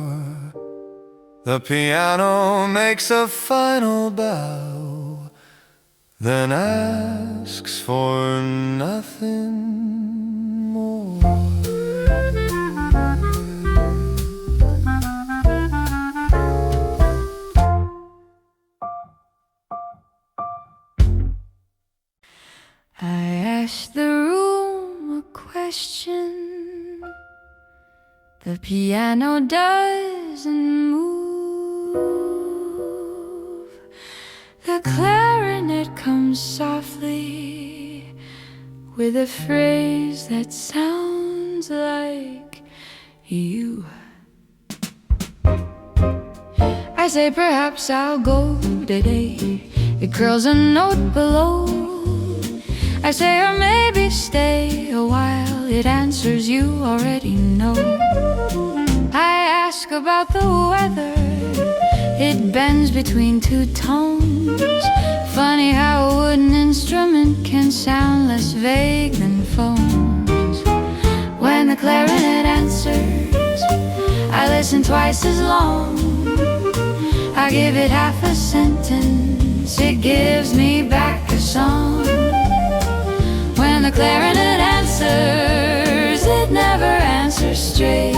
Speaker 2: The piano makes a final bow, then asks for nothing more.
Speaker 1: I asked the room a question. The piano doesn't move. The clarinet comes softly with a phrase that sounds like you. I say perhaps I'll go today. It curls a note below. I say or maybe stay a while. It answers you already know. I ask about the weather. It bends between two tones. Funny how a wooden instrument can sound less vague than phones. When the clarinet answers, I listen twice as long. I give it half a sentence. It gives me back a song. When the clarinet answers, it never answers straight.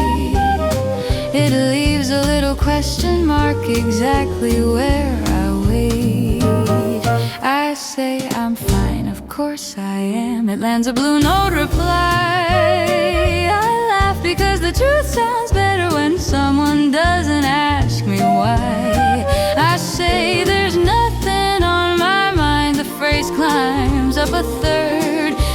Speaker 1: It leaves a little question mark exactly where I wait. I say I'm fine, of course I am. It lands a blue note reply. I laugh because the truth sounds better when someone doesn't ask me why. I say there's nothing on my mind. The phrase climbs up a third.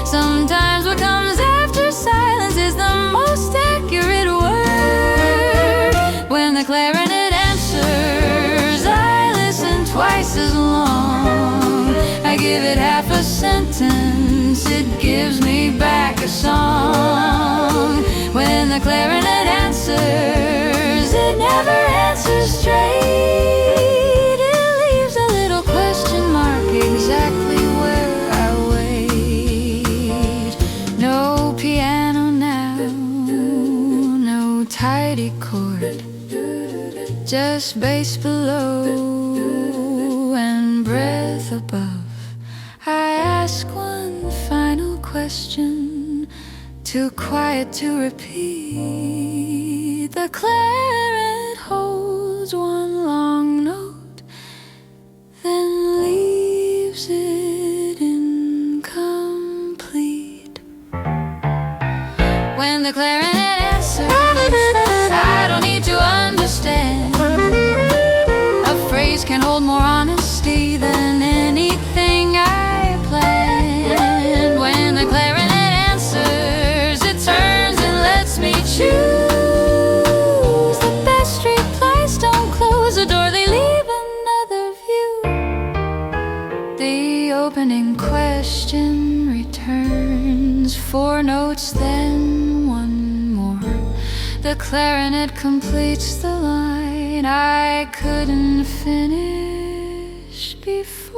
Speaker 1: Sometimes what comes after silence is the most accurate word. When the clarinet answers, I listen twice as long. I give it half a sentence. It gives me back a song. When the clarinet answers, it never answers straight. It leaves a little question mark exactly where I wait. No piano now, no tidy chord, just bass below and breath above. I ask one final question, too quiet to repeat. The clarinet holds one long note, then leaves it incomplete. When the clarinet answers, I don't need to understand. A phrase can hold more honesty than anything I planned. When the clarinet answers, it turns and lets me choose. The best replies don't close the door, they leave another view. The opening question returns, 4 notes, then one more. The clarinet completes the line I couldn't finish before.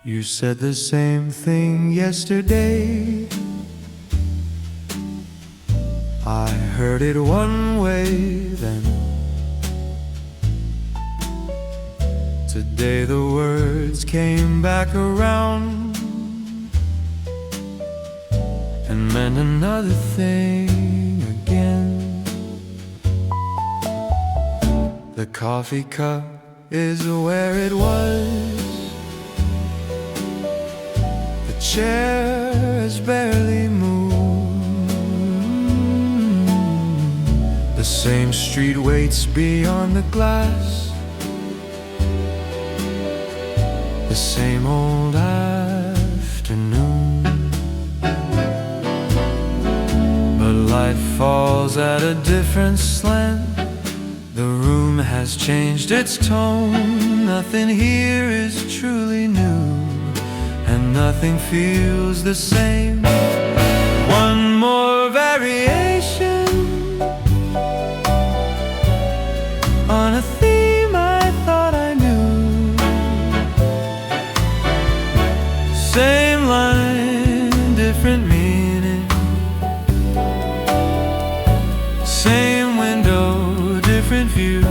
Speaker 2: You said the same thing yesterday. I heard it one way then. Today the words came back around and meant another thing again. The coffee cup is where it was. The chair has barely moved. The same street waits beyond the glass. The same old afternoon. But life falls at a different slant. The room has changed its tone, Nothing here is truly new, and nothing feels the same. One more variation on a theme I thought I knew. Same line, different meaning. Same window, different view.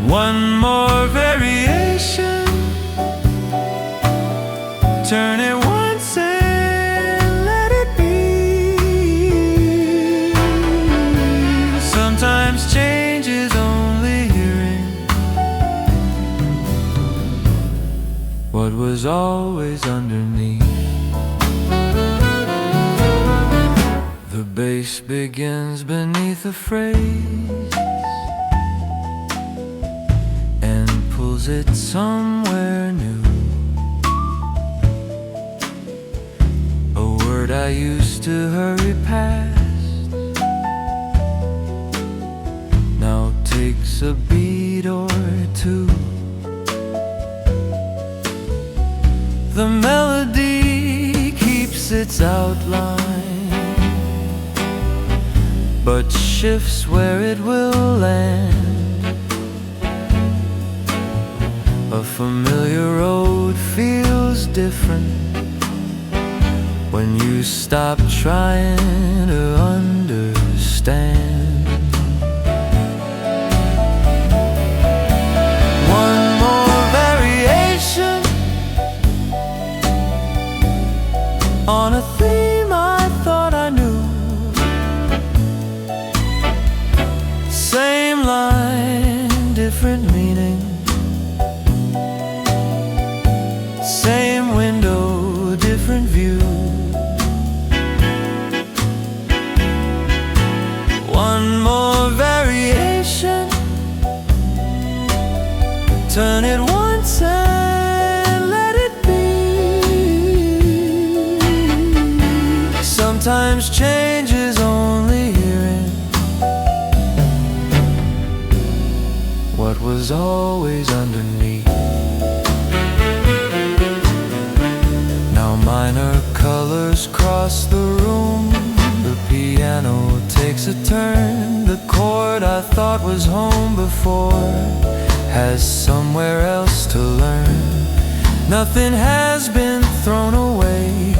Speaker 2: One more variation. Turn it once and let it be. Sometimes change is only hearing what was always underneath. The bass begins beneath a phrase and pulls it somewhere new. A word I used to hurry past now takes a beat or two. The melody keeps its outline, but shifts where it will land. A familiar road feels different when you stop trying to understand. One more variation on a theme I thought I knew. Same line, different meaning. Same window, different view. One more variation. Turn it once and let it be. Sometimes change is only hearing what was always underneath. Now minor colors cross the room. The piano takes a turn. The chord I thought was home before has somewhere else to learn. Nothing has been thrown away.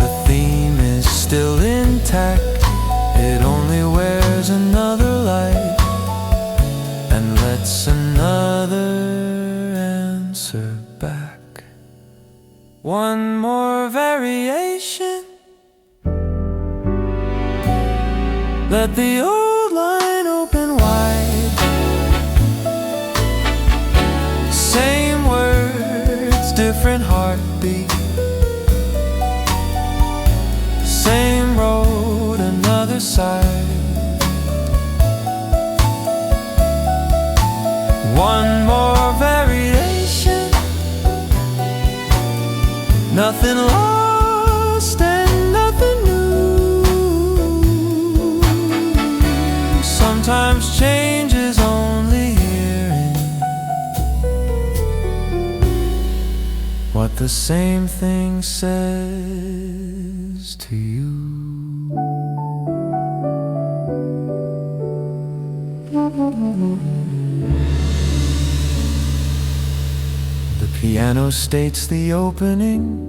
Speaker 2: The theme is still intact. It only wears another light and lets another answer back. One more variation. Let the old line open wide. Same words, different heartbeat. Same road, another side. One more variation. Nothing lost and nothing new. Sometimes change is only hearing what the same thing says to you. The piano states the opening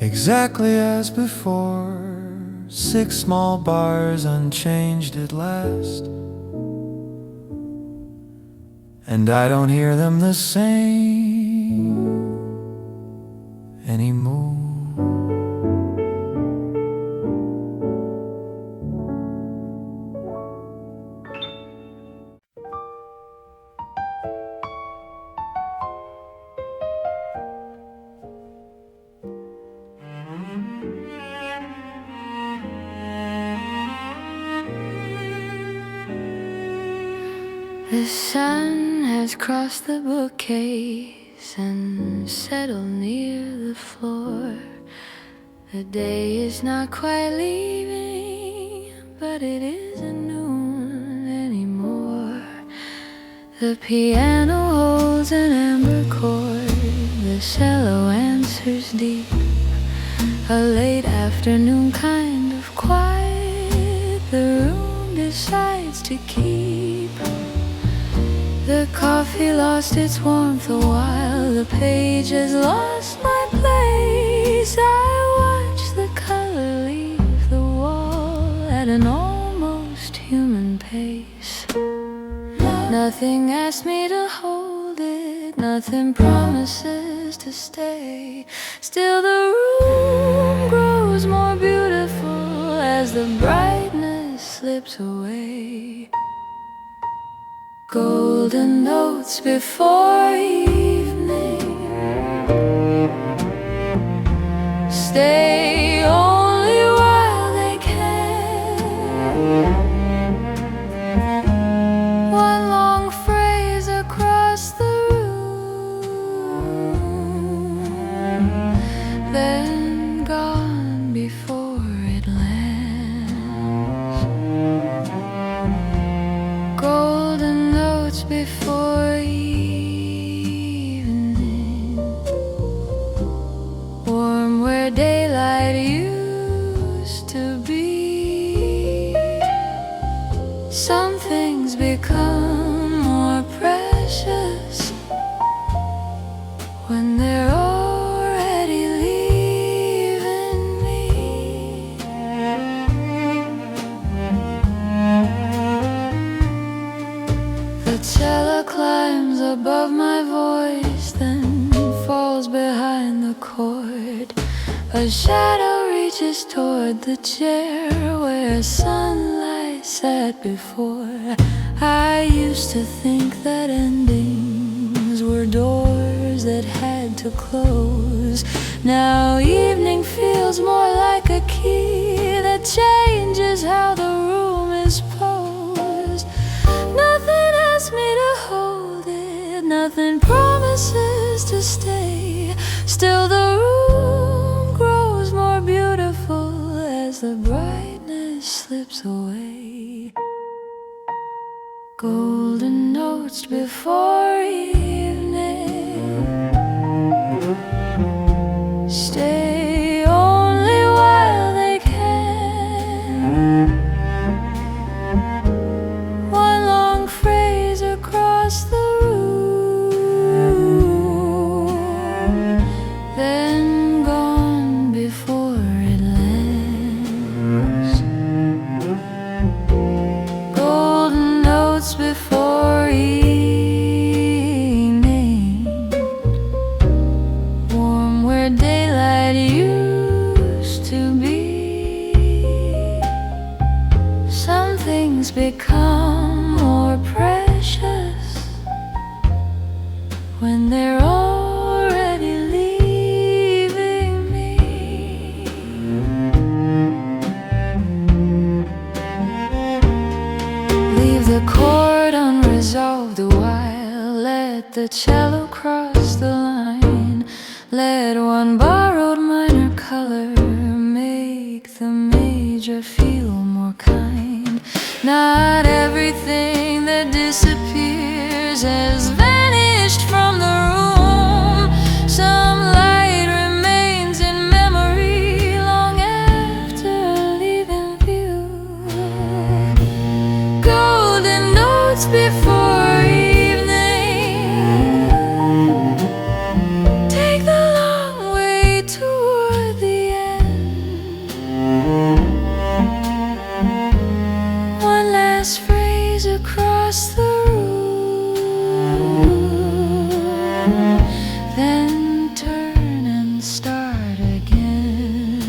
Speaker 2: exactly as before. 6 small bars unchanged at last, and I don't hear them the same anymore.
Speaker 1: The sun has crossed the bookcase and settled near the floor. The day is not quite leaving, but it is a new The piano holds an amber chord, the cello answers deep. A late afternoon kind of quiet the room decides to keep. The coffee lost its warmth a while, the page has lost my place. I watch the color leave the wall at an almost human pace. Nothing asks me to hold it, nothing promises to stay. Still the room grows more beautiful as the brightness slips away. Golden notes before evening stay only while they can. One long phrase across the room, then gone before it lands. Golden notes before evening, warm where daylight used to be. Some things become more precious when they're already leaving me. The cello climbs above my voice, then falls behind the chord. A shadow reaches toward the chair where sunlight sat before. I used to think that endings were doors that had to close. Now evening feels more like a key that changes how the room is posed. Nothing asks me to hold it, nothing promises to stay. Still the room grows more beautiful as the brightness slips away. Golden notes before evening stay only while they can. One long phrase across the room, then gone before it lands. Golden notes before evening, warm where daylight used to be. Some things become more precious when they're already leaving me. Leave the chord unresolved a while, let the cello cross the line. Let one borrowed minor color make the major feel more kind. Not everything that disappears has vanished from the room. Some light remains in memory long after leaving view. Golden notes before evening take the long way toward the end. One last phrase across the room, then turn and start again.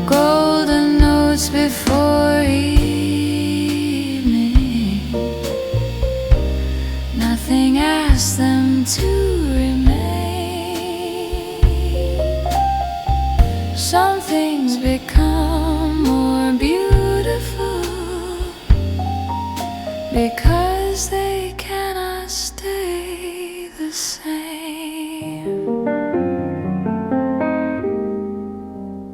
Speaker 1: Golden notes before evening, nothing asks them to remain. Some things become more beautiful because they cannot stay the same.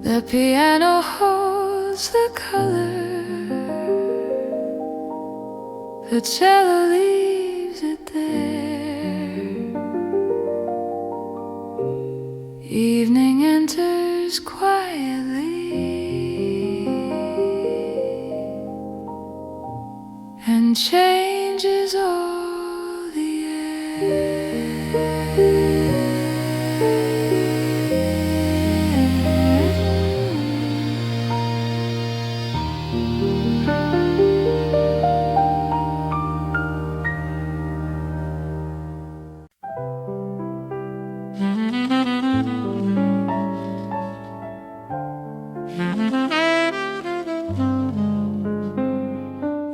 Speaker 1: The piano holds the color, The cello leaves it there. Evening enters quietly and changes all the air.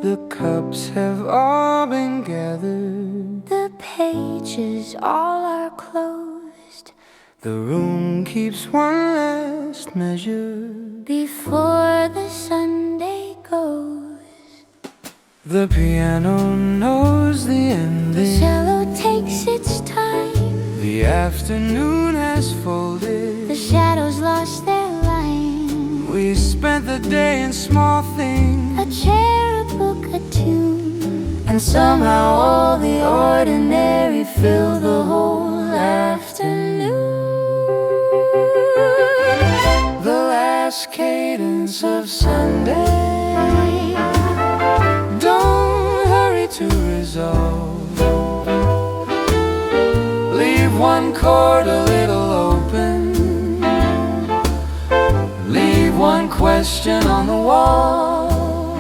Speaker 2: The cups have all been gathered,
Speaker 1: The pages all are closed
Speaker 2: the room keeps one last measure.
Speaker 1: before the Sunday goes.
Speaker 2: The piano knows the
Speaker 1: The
Speaker 2: ending.
Speaker 1: cello takes its time.
Speaker 2: The afternoon has folded.
Speaker 1: The shadows lost their line.
Speaker 2: We spent the day in small things,
Speaker 1: A chair, a book, a tune, and somehow all the ordinary fill the whole afternoon.
Speaker 2: the last cadence of Sunday. Don't hurry to resolve. Leave one chord a little open. Leave one question on the wall.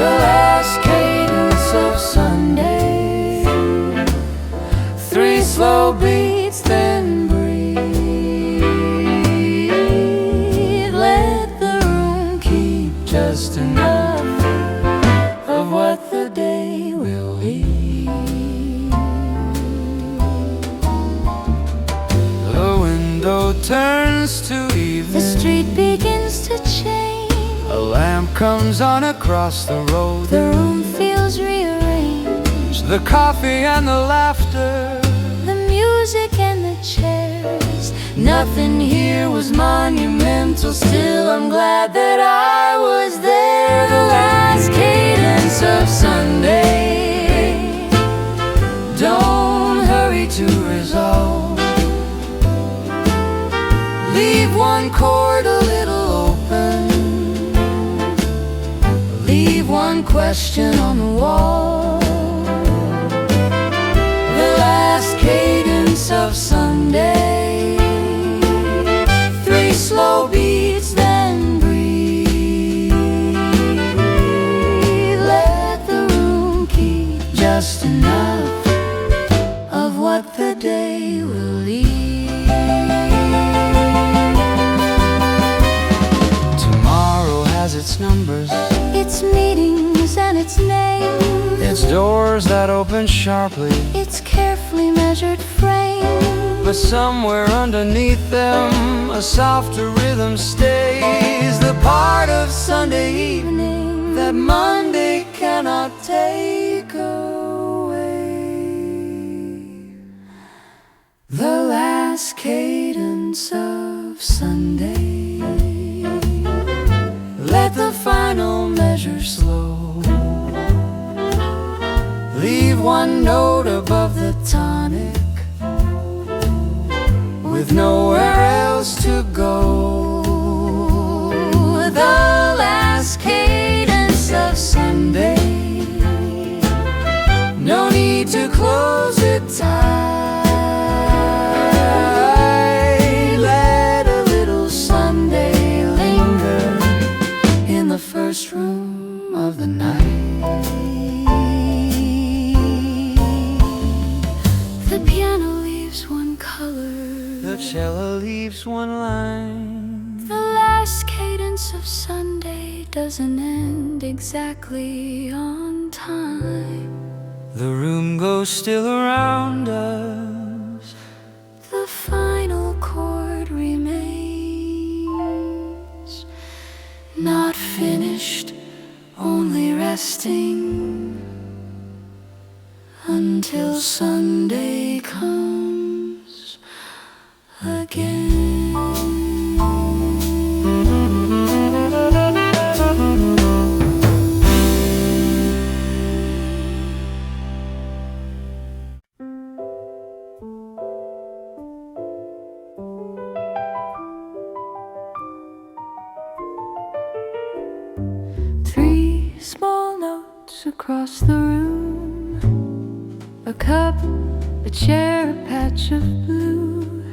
Speaker 2: The last cadence of Sunday. 3 slow beats, then breathe. Let the room keep just enough of what the day will leave. The window turns to evening.
Speaker 1: The street begins to change.
Speaker 2: A lamp comes on across the road.
Speaker 1: The room feels rearranged.
Speaker 2: The coffee and the laughter,
Speaker 1: The music and the chairs. Nothing here was monumental. Still, I'm glad that I was there. The last cadence of Sunday.
Speaker 2: don't hurry to resolve. Leave one chord a little open. Leave one question on the wall. The last cadence of Sunday. 3 slow beats, then breathe. Let the room keep just enough of what the day will leave. Tomorrow has its numbers,
Speaker 1: Its meetings and its name.
Speaker 2: its doors that open sharply,
Speaker 1: Its carefully measured frame.
Speaker 2: but somewhere underneath them a softer rhythm stays. The part of Sunday evening that Monday cannot take away. The last cadence of Sunday. Let the final measure slow. Leave one note above the tonic, with nowhere else to go. The last cadence of Sunday. No need to close it tight. Let a little Sunday linger in the first room of the night.
Speaker 1: The piano leaves one color.
Speaker 2: The cello leaves one line.
Speaker 1: The last cadence of Sunday doesn't end exactly on time.
Speaker 2: The room goes still around us.
Speaker 1: The final chord remains, not finished, only resting until Sunday comes again. notes across the room. A cup, a chair, a patch of blue.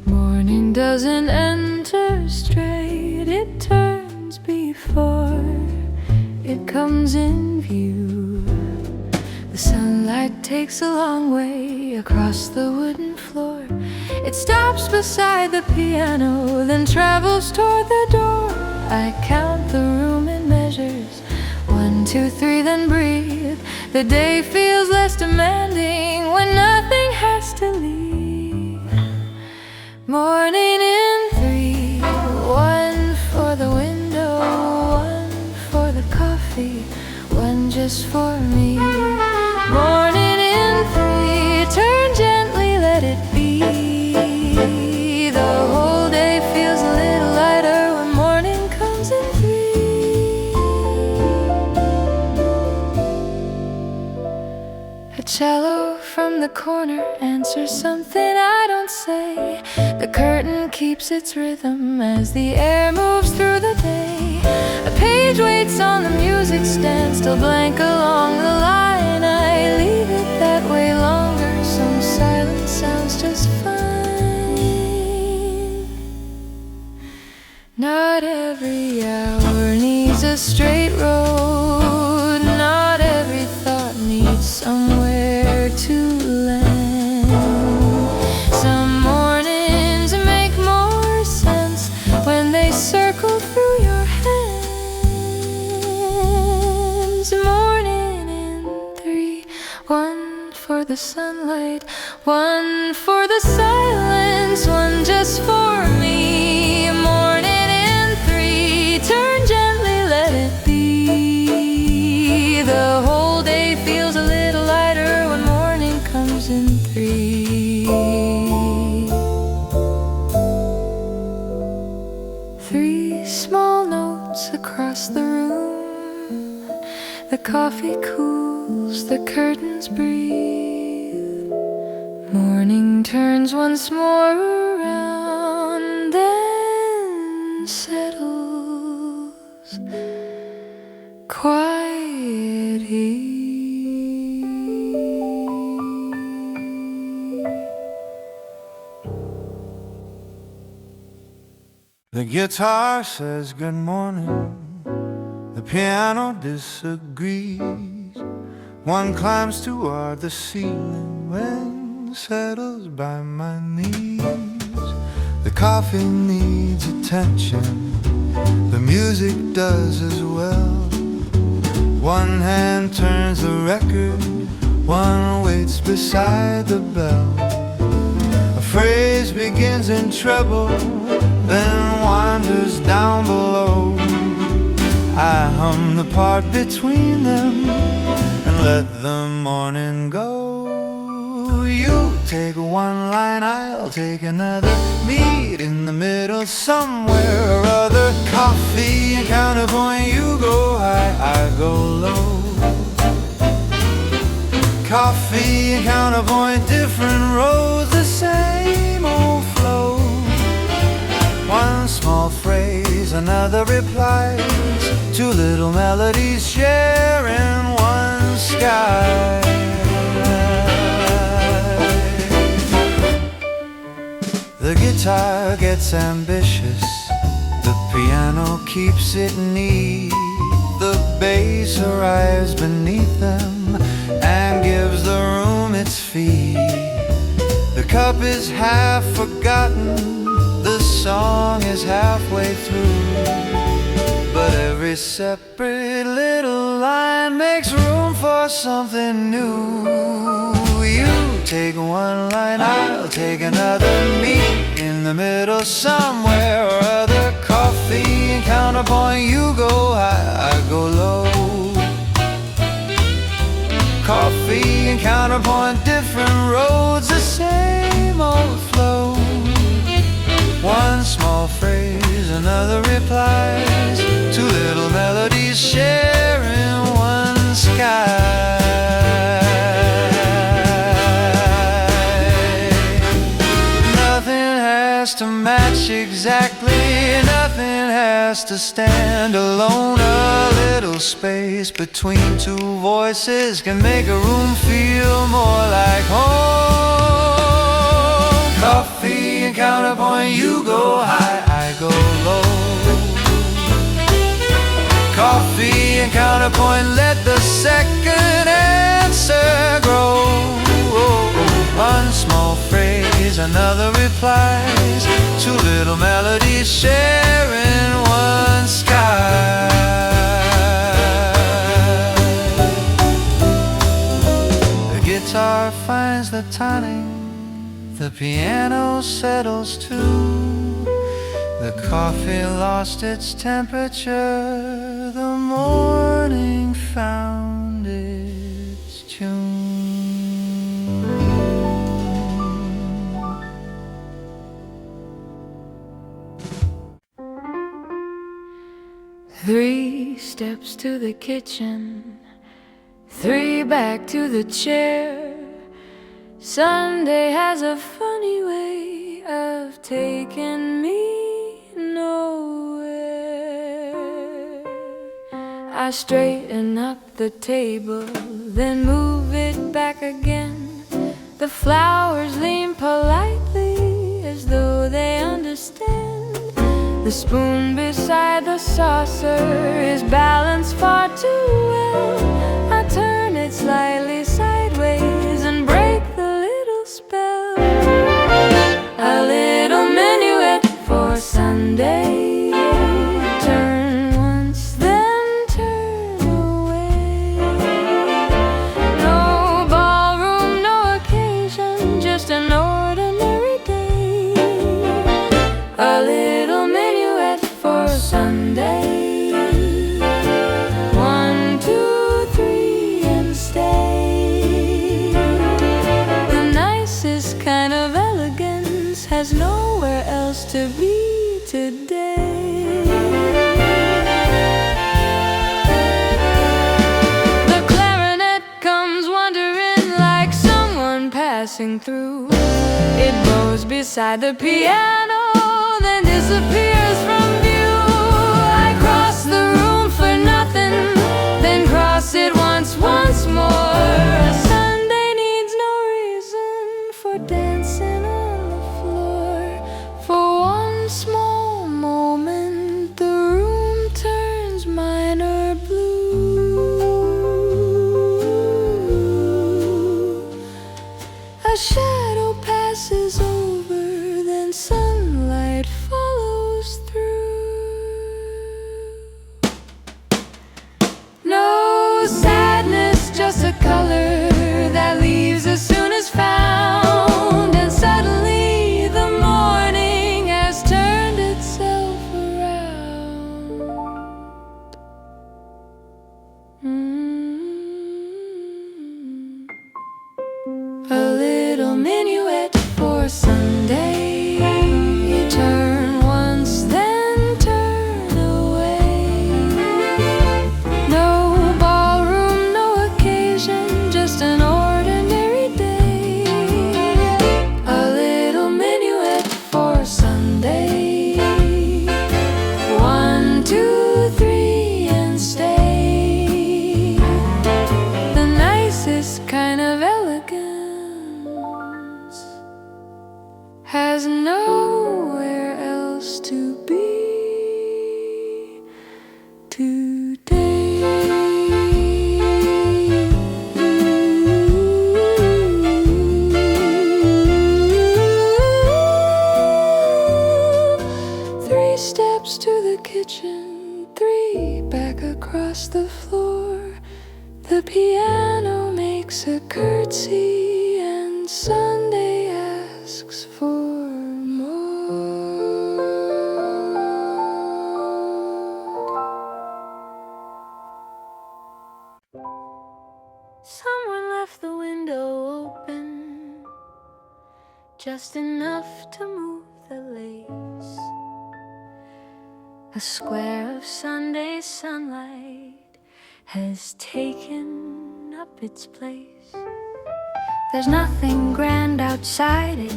Speaker 1: Morning doesn't enter straight, it turns before it comes in view. The sunlight takes a long way across the wooden floor. It stops beside the piano, then travels toward the door. I count the room in measures, 1, 2, 3, then breathe. The day feels less demanding when nothing has to leave. Morning in 3, 1 for the window, 1 for the coffee, 1 just for me. Morning in 3, turn gently, let it be. The whole day feels a little lighter when morning comes in 3. A cello from the corner answers something I don't say. The curtain keeps its rhythm as the air moves through the day. A page waits on the music stand, still blank along the line. I leave it that way longer, some silence sounds just fine. Not every hour needs a straight road. Not every thought needs somewhere to land. Some mornings make more sense when they circle through your hands. Morning in 3, 1 for the sunlight, 1 for the silence, 1 just for me. Morning in 3, turn gently, let it be. The whole day feels a little lighter when morning comes in 3. 3 small notes across the room. The coffee cools, the curtains breathe. Morning turns once more around, then settles quiet here.
Speaker 2: The guitar says good morning, the piano disagrees. One climbs toward the ceiling when settles by my knees. The coffee needs attention, the music does as well. One hand turns the record, one waits beside the bell. A phrase begins in treble, then wanders down below. I hum the part between them and let the morning go. You take one line, I'll take another. Meet in the middle somewhere or other. Coffee and counterpoint, you go high, I go low. Coffee and counterpoint, different roads, the same old flow. One small phrase, another replies. 2 little melodies sharing one sky. The guitar gets ambitious, the piano keeps it neat. The bass arrives beneath them and gives the room its feet. The cup is half forgotten, the song is halfway through, but every separate little line makes room for something new. You take one line, I'll take another. Meet in the middle somewhere or other. Coffee and counterpoint, you go high, I go low. Coffee and counterpoint, different roads, the same old flow. One small phrase, another replies. 2 little melodies sharing one sky. Nothing has to match exactly, nothing has to stand alone. A little little space between two voices can make a room feel more like home. Coffee and counterpoint, you go high, I go low. Coffee and counterpoint, let the second answer grow. One small phrase, another replies, two little melodies sharing one sky. The guitar finds the tonic, the piano settles too. The coffee lost its temperature, the morning found its tune.
Speaker 1: 3 steps to the kitchen, 3 back to the chair. Sunday has a funny way of taking me nowhere. I straighten up the table, then move it back again. The flowers lean politely as though they understand. The spoon beside the saucer is balanced far too well. I turn it slightly sideways and break the little spell. A little minuet for Sunday. Turn once, then turn away. No ballroom, no occasion, just an ordinary day. A little minuet for Sunday. 1, 2, 3 and stay. The nicest kind of elegance has nowhere else to be today. The clarinet comes wandering like someone passing through. It blows beside the piano, then disappears from view. I cross the room for nothing, then cross it once more. A Sunday needs no reason for dancing on the floor. For one small moment, the room turns minor blue. A shadow passes over, then sunlight follows through. No sadness, just a color that leaves as soon as found. And suddenly the morning has turned itself around. A little minuet for Sunday. Turn once, then turn away. No ballroom, no occasion, just an ordinary day. A little minuet for Sunday. 1, 2, 3 and stay. The nicest kind of elegance has nowhere else to be today. 3 steps to the kitchen, 3 back across the floor. The piano makes a curtsy and Sunday asks for more. Someone left the window open, just enough to move the lace. A square of Sunday sunlight has taken up its place. There's nothing grand outside it,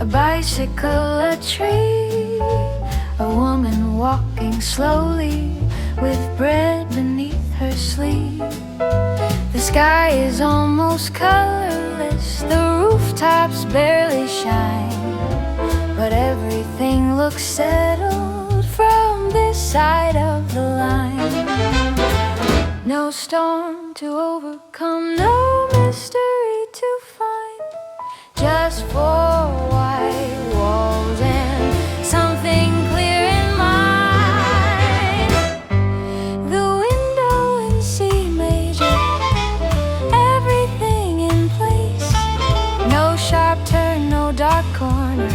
Speaker 1: a bicycle, a tree, a woman walking slowly with bread beneath her sleeve. The sky is almost colorless, the rooftops barely shine, but everything looks settled from this side of the line. No storm to overcome, no mystery to find, just four white walls and something clear in mind. The window in C major, everything in place. No sharp turn, no dark corner,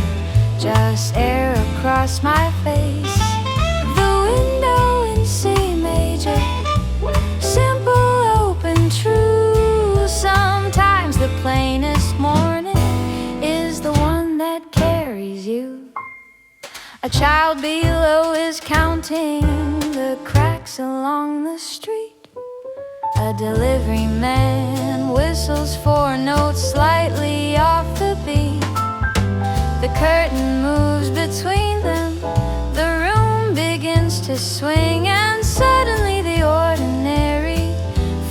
Speaker 1: just air across my face. The window in C major, simple, open, true. Sometimes the plainest morning is the one that carries you. A child below is counting the cracks along the street. A delivery man whistles four notes slightly off the beat. The curtain moves between them, the room begins to swing, and suddenly the ordinary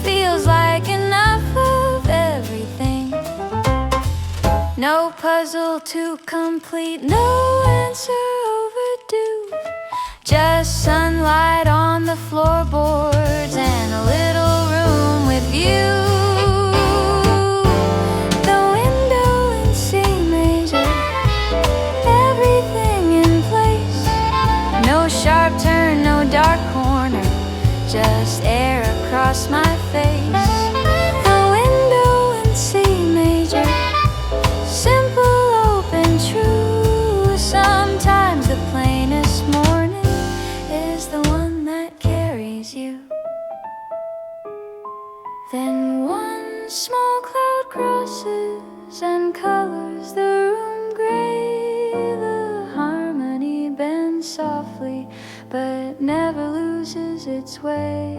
Speaker 1: feels like enough of everything. No puzzle to complete, no answer overdue, just sunlight on the floorboards and a little room with you. The window in C major, everything in place. No sharp turn, no dark corner, just air across my face. The window in C major, simple, open, true. Sometimes the plainest morning is the one that carries you. Then one small cloud crosses and colors the room gray. The harmony bends softly but never loses its way.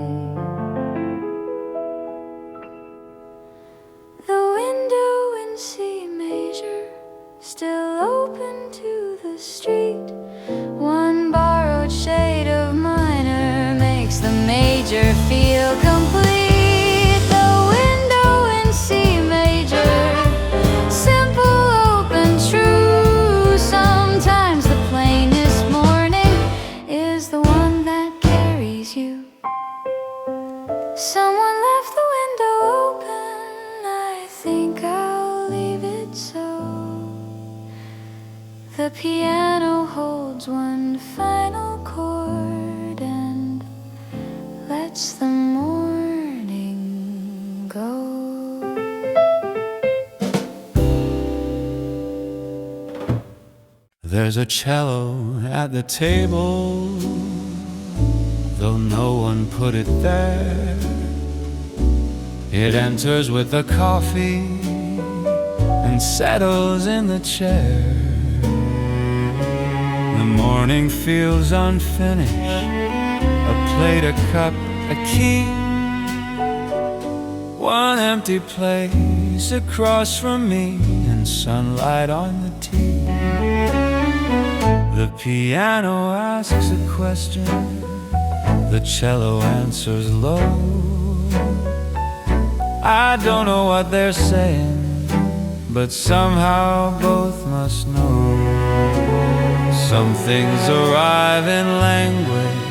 Speaker 1: The window in C major, still open to the street. One borrowed shade of minor makes the major feel complete. The window in C major, simple, open, true. Sometimes the plainest morning is the one that carries you. Someone left the window open, I think I'll leave it so. The piano holds one final chord and lets the morning go.
Speaker 2: There's a cello at the table, though no one put it there. It enters with the coffee and settles in the chair. The morning feels unfinished, a plate, a cup, a key. One empty place across from me and sunlight on the tea. The piano asks a question, the cello answers low. I don't know what they're saying, but somehow both must know. Some things arrive in language,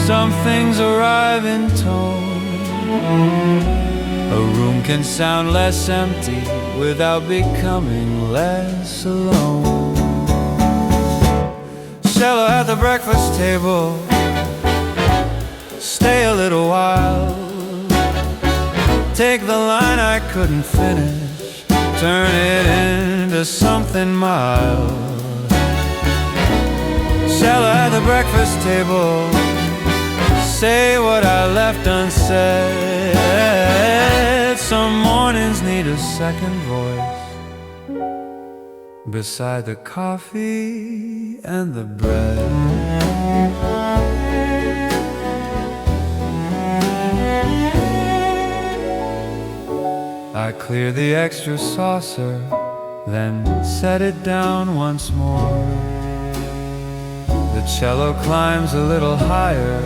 Speaker 2: some things arrive in tone. A room can sound less empty without becoming less alone. Cello at the breakfast table, stay a little while. Take the line I couldn't finish, turn it into something mild. Cello at the breakfast table, say what I left unsaid. Some mornings need a second voice beside the coffee and the bread. I clear the extra saucer, then set it down once more. The cello climbs a little higher,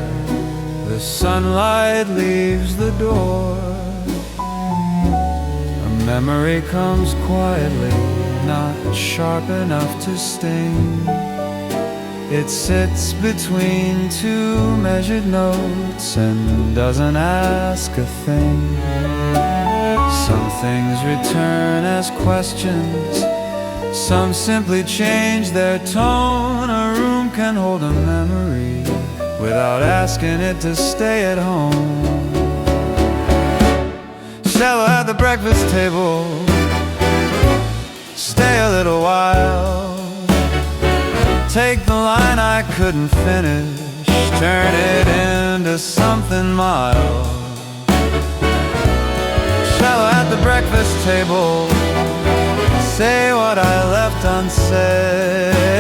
Speaker 2: The sunlight leaves the door. A memory comes quietly, not sharp enough to sting. It sits between two measured notes and doesn't ask a thing. Some things return as questions, some simply change their tone. A room can hold a memory without asking it to stay at home. Cello at the breakfast table, stay a little while. Take the line I couldn't finish, turn it into something mild. Cello at the breakfast table, say what I left unsaid.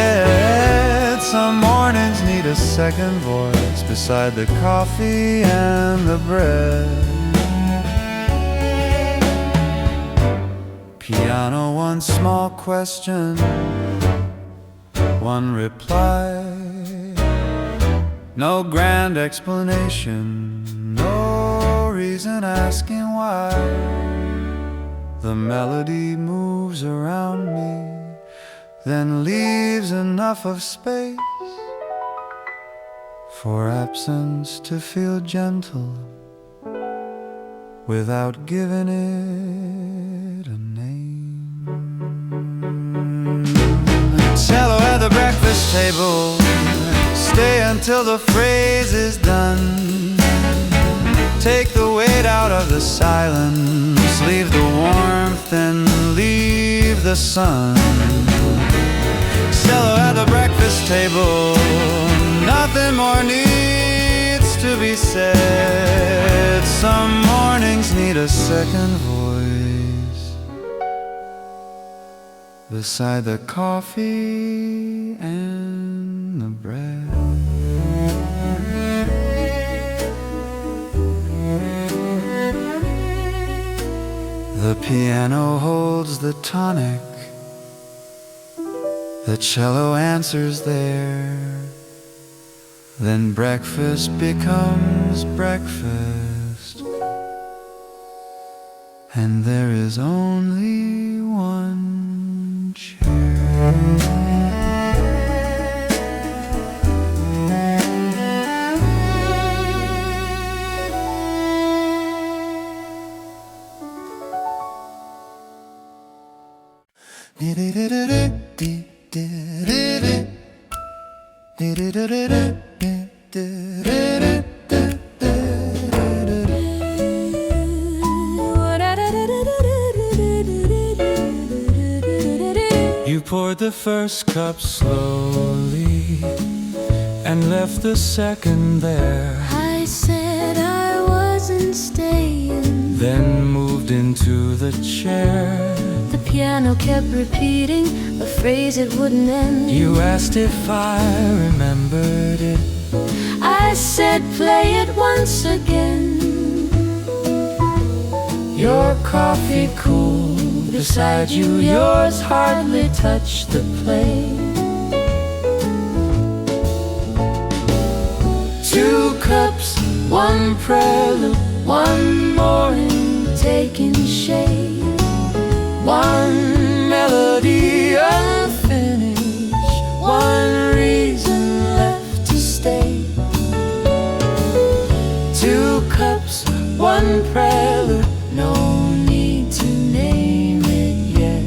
Speaker 2: Some mornings need a second voice beside the coffee and the bread. Piano, one small question, one reply. No grand explanation, no reason asking why. The melody moves around me, then leaves enough of space for absence to feel gentle without giving it a name. Cello at the breakfast table, stay until the phrase is done. Take the weight out of the silence, leave the warmth and leave the sun. Cello at the breakfast table, nothing more needs to be said. Some mornings need a second voice beside the coffee and the bread. The piano holds the tonic, the cello answers there. Then breakfast becomes breakfast, and there is only one chair. You poured the first cup slowly and left the second there.
Speaker 1: I said I wasn't staying,
Speaker 2: Then moved into the chair.
Speaker 1: the piano kept repeating a phrase it wouldn't end.
Speaker 2: You asked if I remembered it.
Speaker 1: I said play it once again.
Speaker 2: Your coffee cooled beside you, yours hardly touched the plate.
Speaker 1: Two cups, one prelude, one morning taking shape,
Speaker 2: One melody
Speaker 1: unfinished, one reason left to stay.
Speaker 2: Two cups, one prelude.
Speaker 1: No need to name it yet.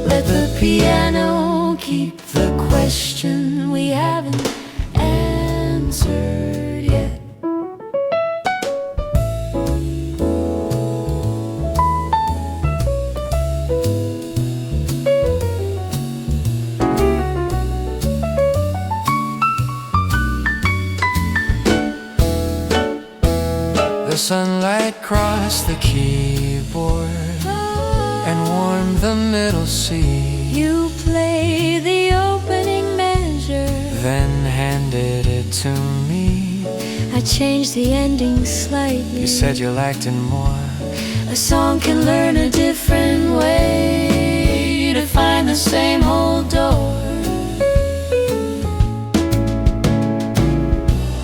Speaker 1: Let the piano keep the question we haven't answered yet.
Speaker 2: The sunlight crossed the keyboard and warmed the middle C.
Speaker 1: You play the opening measure,
Speaker 2: Then handed it to me.
Speaker 1: I changed the ending slightly.
Speaker 2: You said you liked it more.
Speaker 1: A song can learn a different way to find the same old door.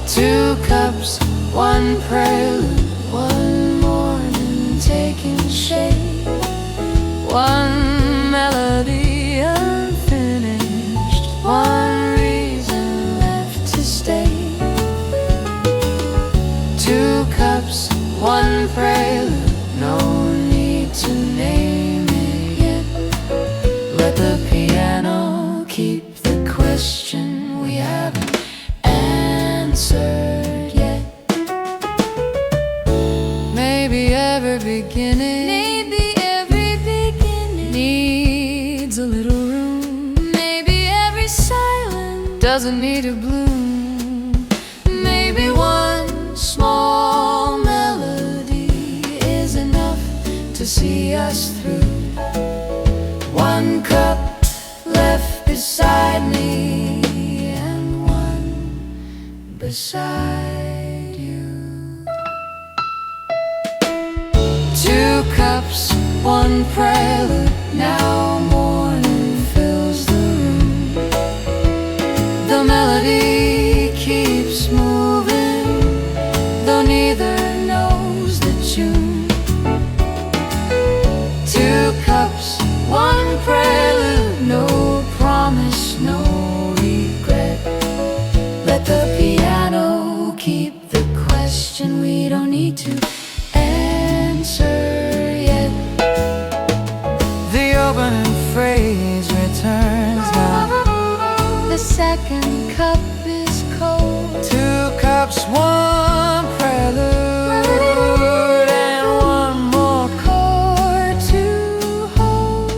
Speaker 2: Two cups,
Speaker 1: one prelude, one morning taking shape, one melody unfinished, one reason left to stay. Two cups, one prelude, no need to name it yet. Let the piano keep the question we haven't answered yet. Maybe every beginning needs a little room. Maybe every silence doesn't need a bloom. Maybe one small melody is enough to see us through. One cup left beside me and one beside you. Two cups, one prelude, now morning fills the room. The melody keeps moving, though neither knows the tune. Two cups, one prelude, no promise, no regret. Let the piano keep the question we don't need to answer yet.
Speaker 2: The opening phrase returns now.
Speaker 1: The second cup is cold.
Speaker 2: Two cups, one prelude, and one more
Speaker 1: Chord to hold.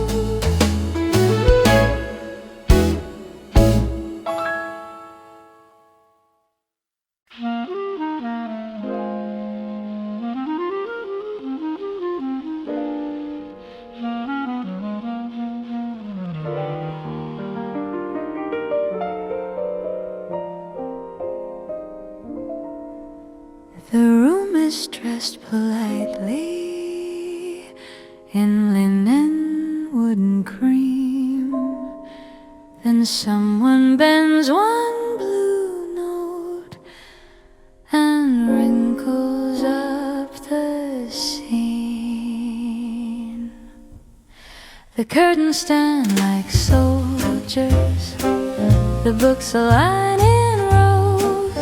Speaker 1: The room is dressed politely in linen, wood and cream. Then someone bends one blue note and wrinkles up the scene. The curtains stand like soldiers, the books align in rows,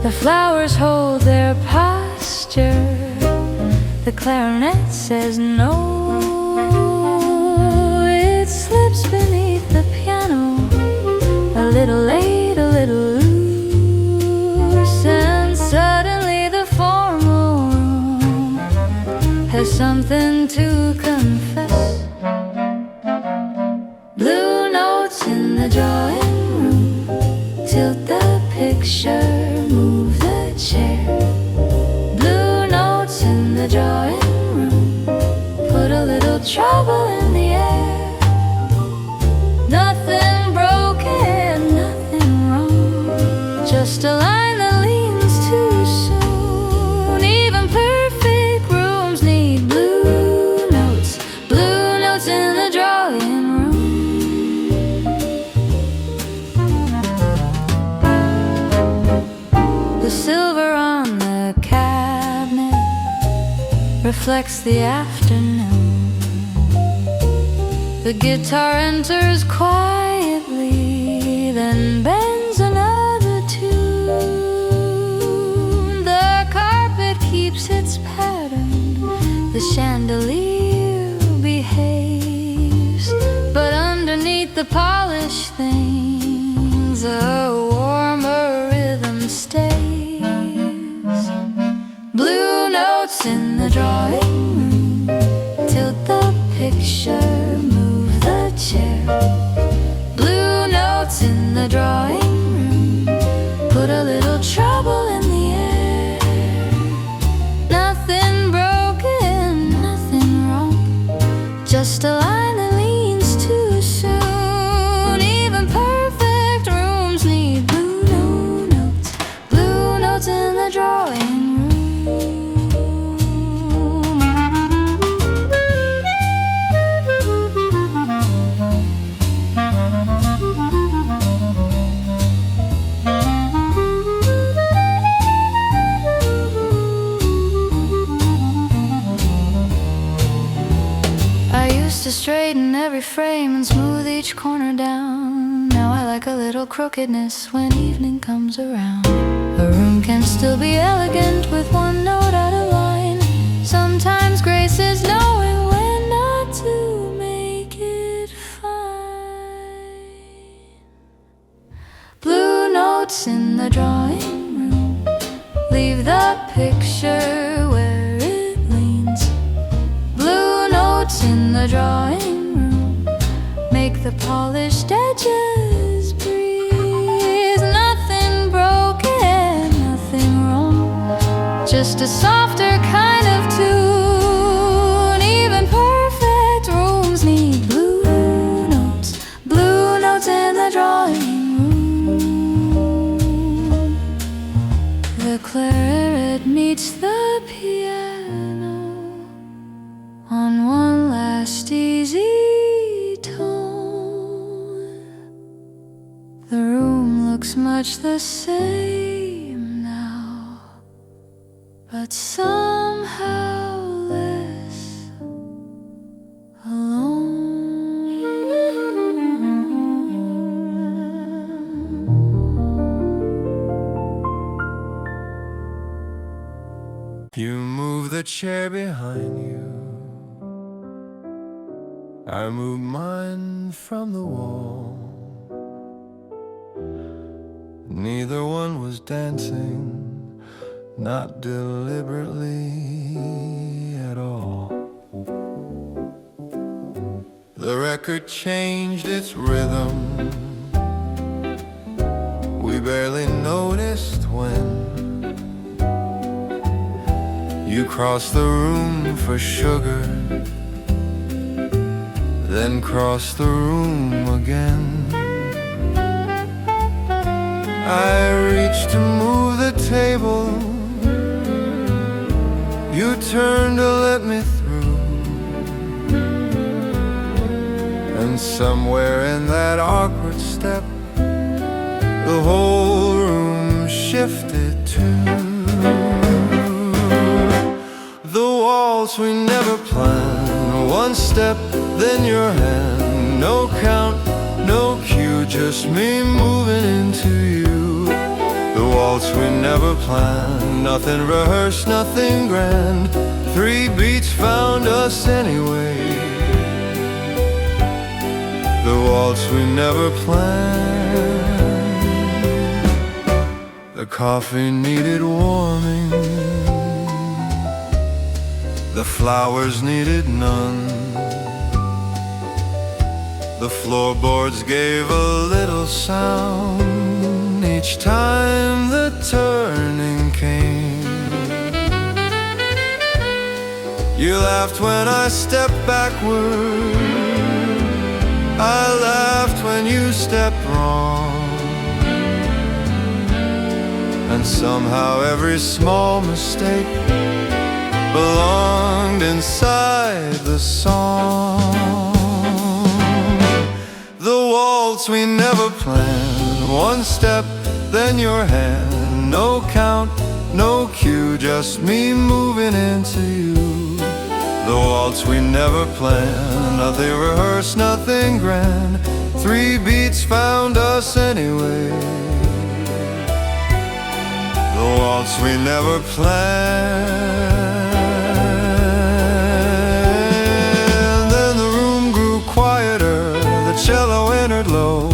Speaker 1: the flowers hold their posture, the clarinet says no. It slips beneath the piano, a little late, a little loose, and suddenly the formal room has something to confess. Blue notes in the drawing room, tilt the picture, move the chair. Blue notes in the drawing room, put a little trouble in the air. Nothing broken, nothing wrong, just a line that leans too soon. Even perfect rooms need blue notes in the drawing room. The silver on the cabinet reflects the afternoon. The guitar enters quietly, then bends another tune. The carpet keeps its pattern, the chandelier behaves, but underneath the polished things a warmer rhythm stays. Blue notes in the drawing room, tilt the picture, move the chair. Blue notes in the drawing room, put a little trouble in the air. Nothing broken, nothing wrong, just a line that leans too soon. Even perfect rooms need blue notes in the drawing room. to straighten every frame and smooth each corner down. Now I like a little crookedness when evening comes around. A room can still be elegant with one note out of line. Sometimes grace is knowing when not to make it fine. Blue notes in the drawing room, leave the picture where it leans. Blue notes in the drawing room, make the polished edges breathe. Nothing broken, nothing wrong, just a softer kind of tune. Even perfect rooms need blue notes in the drawing room. The clarinet meets the piano on one last easy tone. The room looks much the same now, but somehow less alone.
Speaker 2: You move the chair behind you, I move mine from the wall. Neither one was dancing, not deliberately at all. The record changed its rhythm, we barely noticed when you crossed the room for sugar, then crossed the room again. I reached to move the table, you turned to let me through. And somewhere in that awkward step, the whole room shifted too. The waltz we never planned, one step, then your hand. No count, no cue, just me moving into you. The waltz we never planned, nothing rehearsed, nothing grand. 3 beats found us anyway. The waltz we never planned. The coffee needed warming, the flowers needed none. The floorboards gave a little sound each time the turning came. You laughed when I stepped backward, I laughed when you stepped wrong. And somehow every small mistake belonged inside the song. The waltz we never planned, one step, then your hand. No count, no cue, just me moving into you. The waltz we never planned, nothing rehearsed, nothing grand. 3 beats found us anyway. The waltz we never planned. Then the room grew quieter, the cello entered low.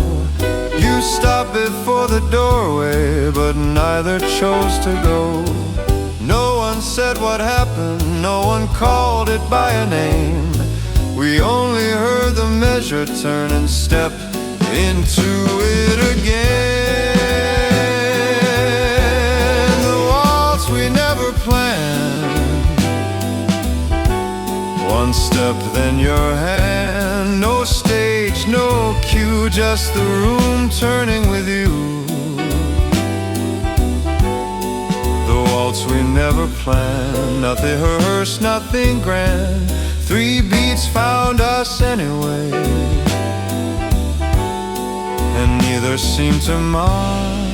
Speaker 2: You stopped before the doorway, but neither chose to go. No one said what happened, no one called it by a name. We only heard the measure turn and step into it again. The waltz we never planned, one step, then your hand. No stage, no cue, just the room turning with you. The waltz we never planned, nothing rehearsed, nothing grand. 3 beats found us anyway, and neither seemed to mind.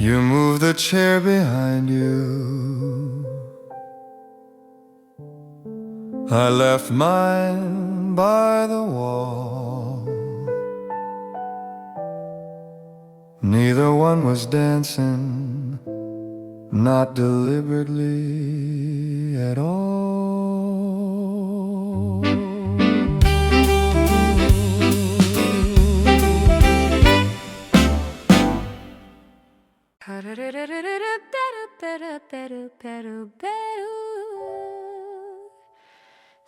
Speaker 2: You moved the chair behind you, I left mine by the wall. Neither one was dancing, not deliberately at all.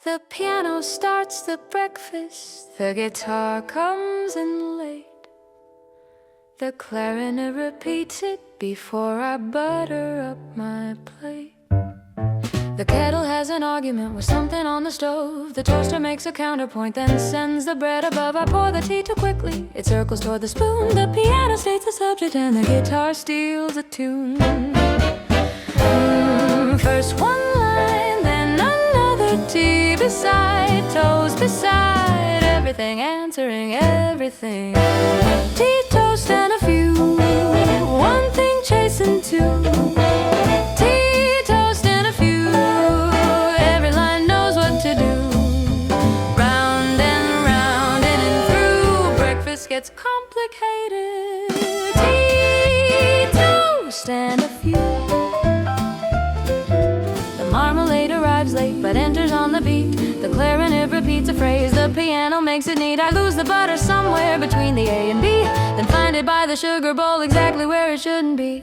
Speaker 1: The piano starts the breakfast, the guitar comes in late. The clarinet repeats it before I butter up my plate. The kettle has an argument with something on the stove. The toaster makes a counterpoint, then sends the bread above. I pour the tea too quickly, it circles toward the spoon. The piano states the subject and the guitar steals a tune. First one line, then another, tea beside, toast beside, everything answering everything. Tea, toast, and a few, one thing chasing two. Tea, toast, and a few, every line knows what to do. Round and in and through, breakfast gets complicated. Tea, toast, and a few. Marmalade arrives late but enters on the beat. The clarinet repeats a phrase, the piano makes it neat. I lose the butter somewhere between the A and B, then find it by the sugar bowl exactly where it shouldn't be.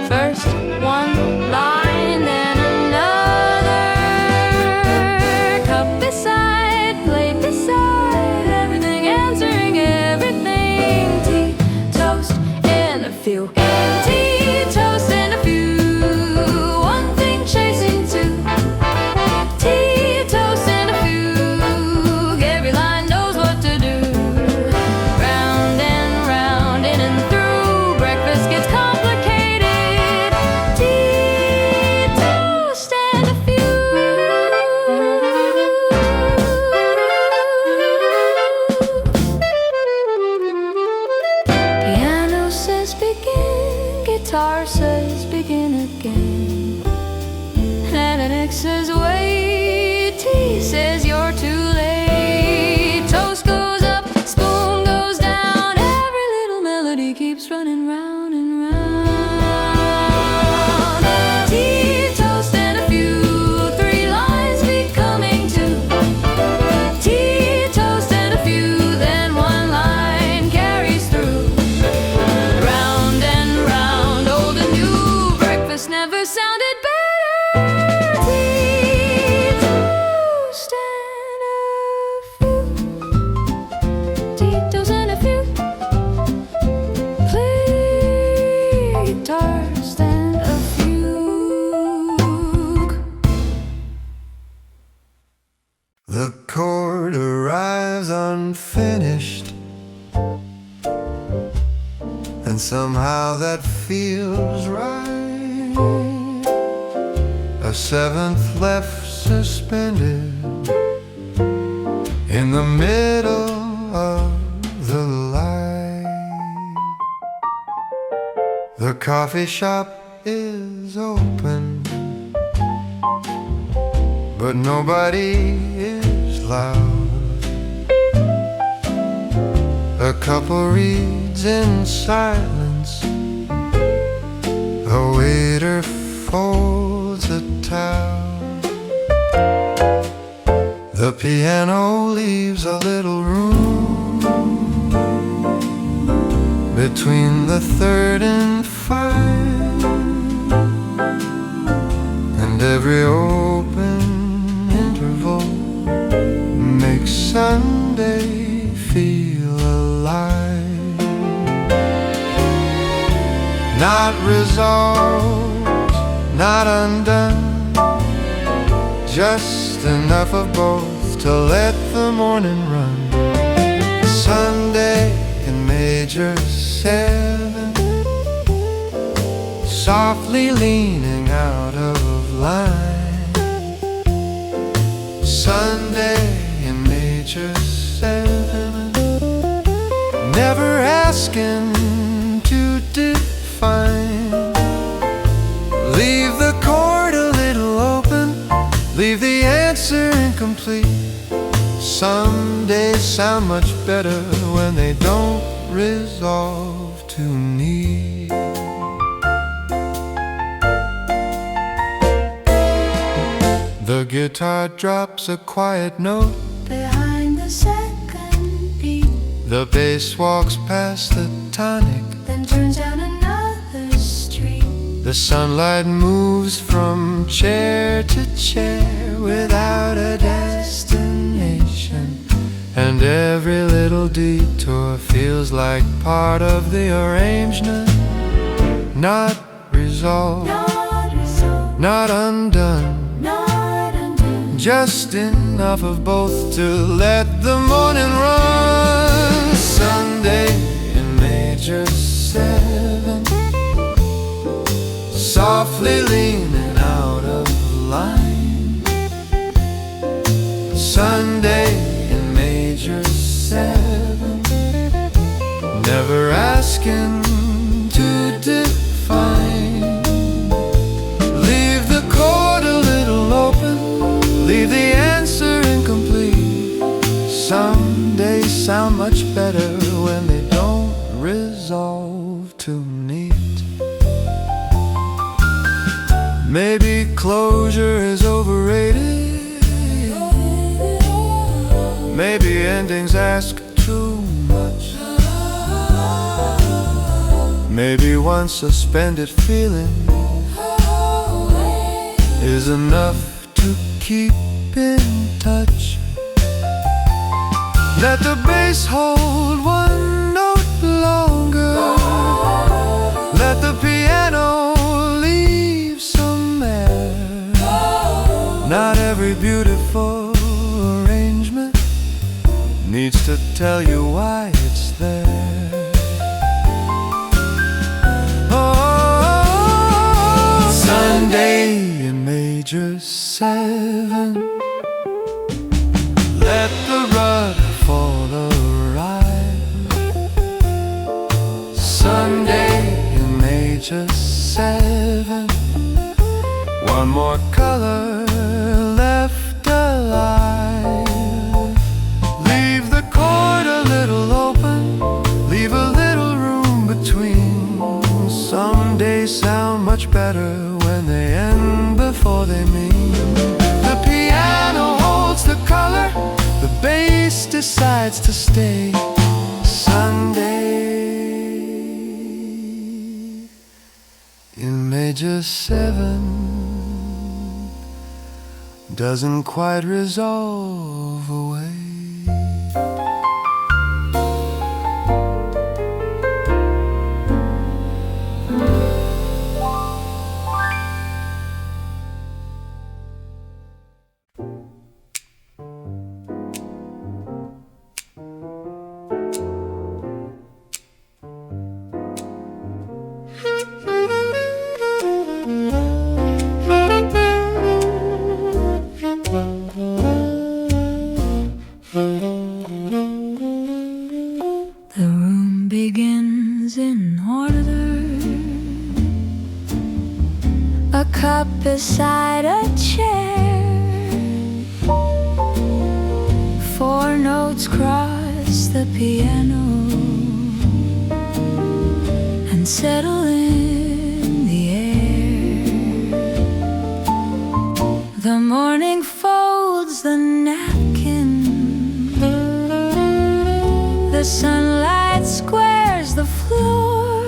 Speaker 1: First one line, then another, cup beside, plate beside, everything answering everything. Tea, toast, and a few. Tea, toast, and a few. Guitar says begin again. Clarinet says wait. Tea says you're too late. Toast goes up, spoon goes down. Every little melody keeps running round and round. Tea, toast, and a few, three lines becoming two. Tea, toast, and a few, then one line carries through. Round and round, old and new, breakfast never sounded better. Tea, toast, and a few. Tea, toast, and a few. Play guitar, stand a fugue.
Speaker 2: The chord arrives unfinished, and somehow that feels right. A seventh left suspended in the middle of the line. The coffee shop is open, but nobody is loud. A couple reads in silence, a waiter folds a towel. The piano leaves a little room between the third and five, and every open interval makes Sunday feel alive. Not resolved, not undone, just enough of both to let the morning run. Sunday in major 7, softly leaning out of line. Sunday in major 7, never asking to define. Leave the chord a little open, leave the answer complete. Some days sound much better when they don't resolve to need. The guitar drops a quiet note
Speaker 1: behind the second beat,
Speaker 2: the bass walks past the tonic,
Speaker 1: then turns down another street.
Speaker 2: the sunlight moves from chair to chair without a destination, and every little detour feels like part of the arrangement. Not resolved, not undone, just enough of both to let the morning run. Sunday in major 7, softly leaning out of line. Sunday in major 7, never asking to define. Leave the chord a little open, leave the answer incomplete. Some days sound much better when they don't resolve to meet. Maybe closure is overrated. Maybe endings ask too much. Maybe one suspended feeling is enough to keep in touch. Let the bass hold one note longer. Let the piano leave some air. Not every beautiful arrangement needs to tell you why it's there. Oh, Sunday in major 7, let the rug fall awry. Sunday in major 7, one more color left alive. Leave the chord a little open, leave a little room between. Some days sound much better when they end before they mean. The piano holds the color, the bass decides to stay. Sunday in major 7 doesn't quite resolve away.
Speaker 1: The room begins in order, a cup beside a chair, 4 notes cross the piano and settle in the air. The morning folds the napkin, the sunlight squares the floor.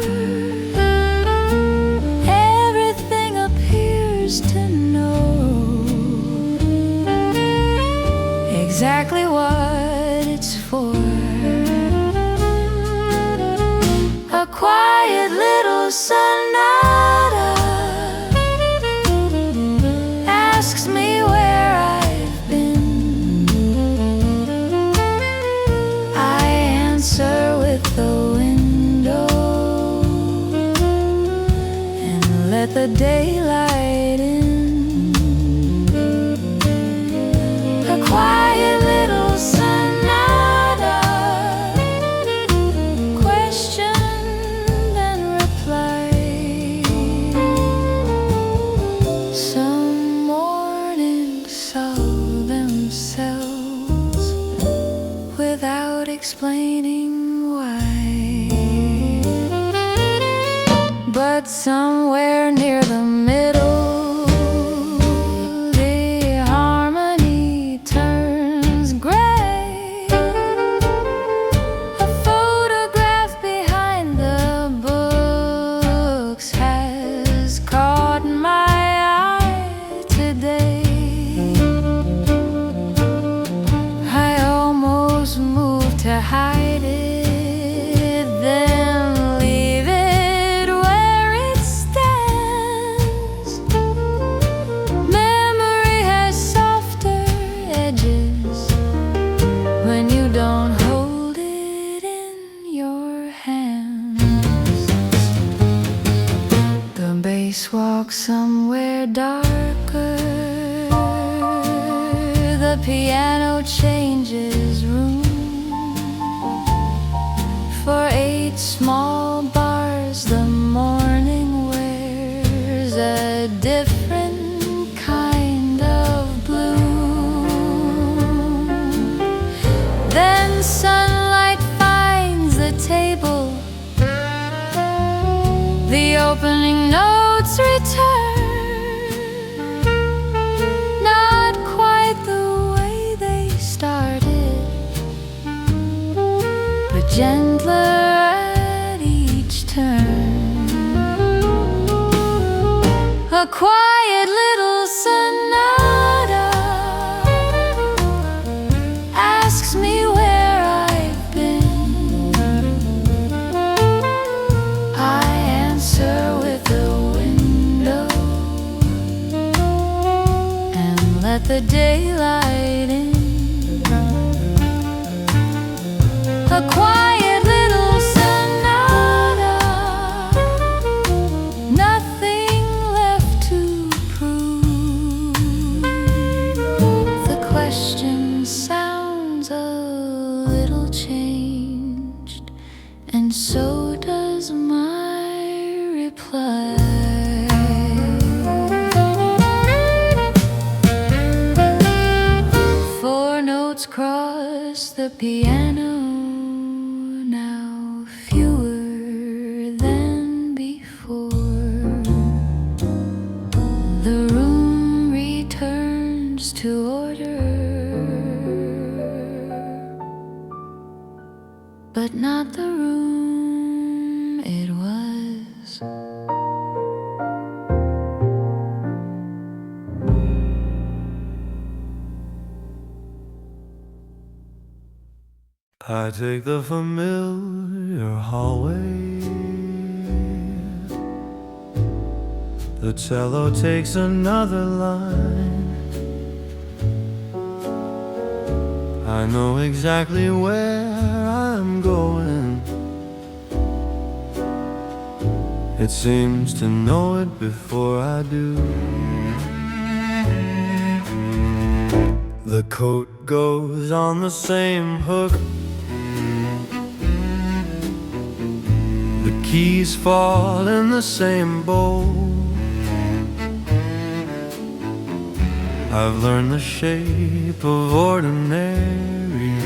Speaker 1: Everything appears to know exactly what it's for. A quiet little sonata asks me where I've been. I answer with the window and let the daylight in. A quiet little sonata, question then reply. Some mornings solve themselves. somewhere near the middle, the harmony turns gray. A photograph behind the books has caught my eye today. I almost moved to hide it, then leave it where it stands. Memory has softer edges when you don't hold it in your hands. The bass walks somewhere darker, the piano changes room. For 8 small bars, the morning wears a different kind of bloom. Then sunlight finds the table, the opening notes return, not quite the way they started, but gentler at each turn. A quiet little sonata asks me where I've been. I answer with the window and let the daylight in. A quiet little sonata, nothing left to prove. The question sounds a little changed, and so does my reply. 4 notes cross the piano, now fewer than before. The room returns to order, but not the room it was.
Speaker 2: I take the familiar hallway, the cello takes another line. I know exactly where I'm going, it seems to know it before I do. The coat goes on the same hook, the keys fall in the same bowl. I've learned the shape of ordinary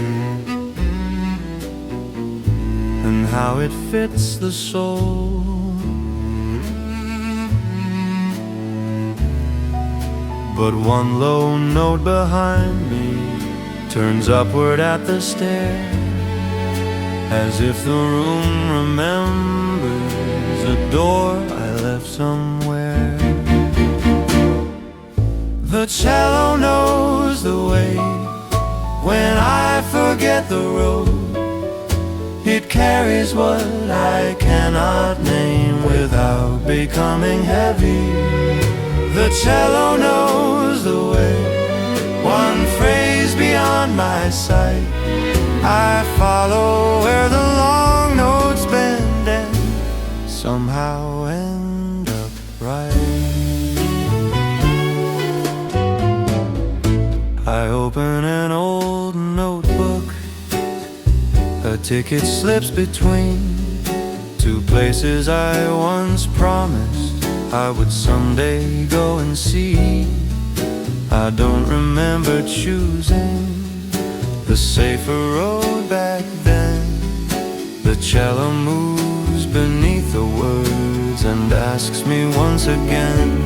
Speaker 2: and how it fits the soul. But one low note behind me turns upward at the stair, as if the room remembers a door I left somewhere. The cello knows the way when I forget the road. It carries what I cannot name without becoming heavy. The cello knows the way, one phrase beyond my sight. I follow where the long notes bend and somehow end up right. I open an old notebook, a ticket slips between 2 places I once promised I would someday go and see. I don't remember choosing the safer road back then. The cello moves beneath the words hands and asks me once again.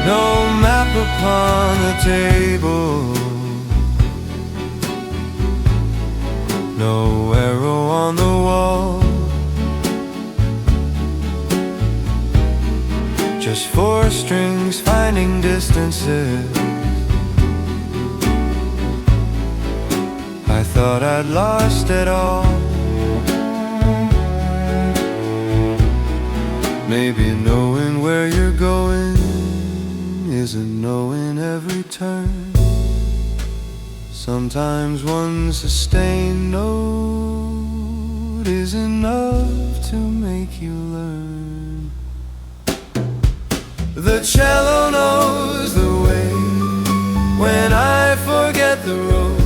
Speaker 2: No map upon the table, no arrow on the wall, just four strings finding distances. I thought I'd lost it all. Maybe knowing where you're going isn't knowing every turn. Sometimes one sustained note is enough to make you learn. The cello knows the way when I forget the road.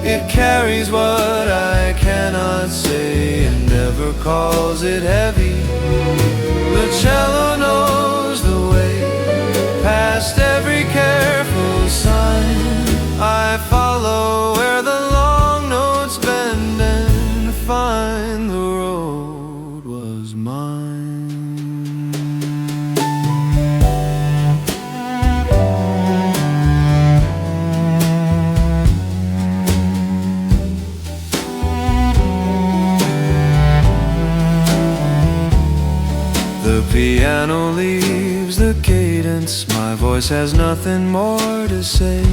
Speaker 2: It carries what I cannot say and never calls it heavy. The cello knows the way past every careful sign. I follow where the long notes bend and find the road was mine. The piano leaves the cadence, my voice has nothing more to say.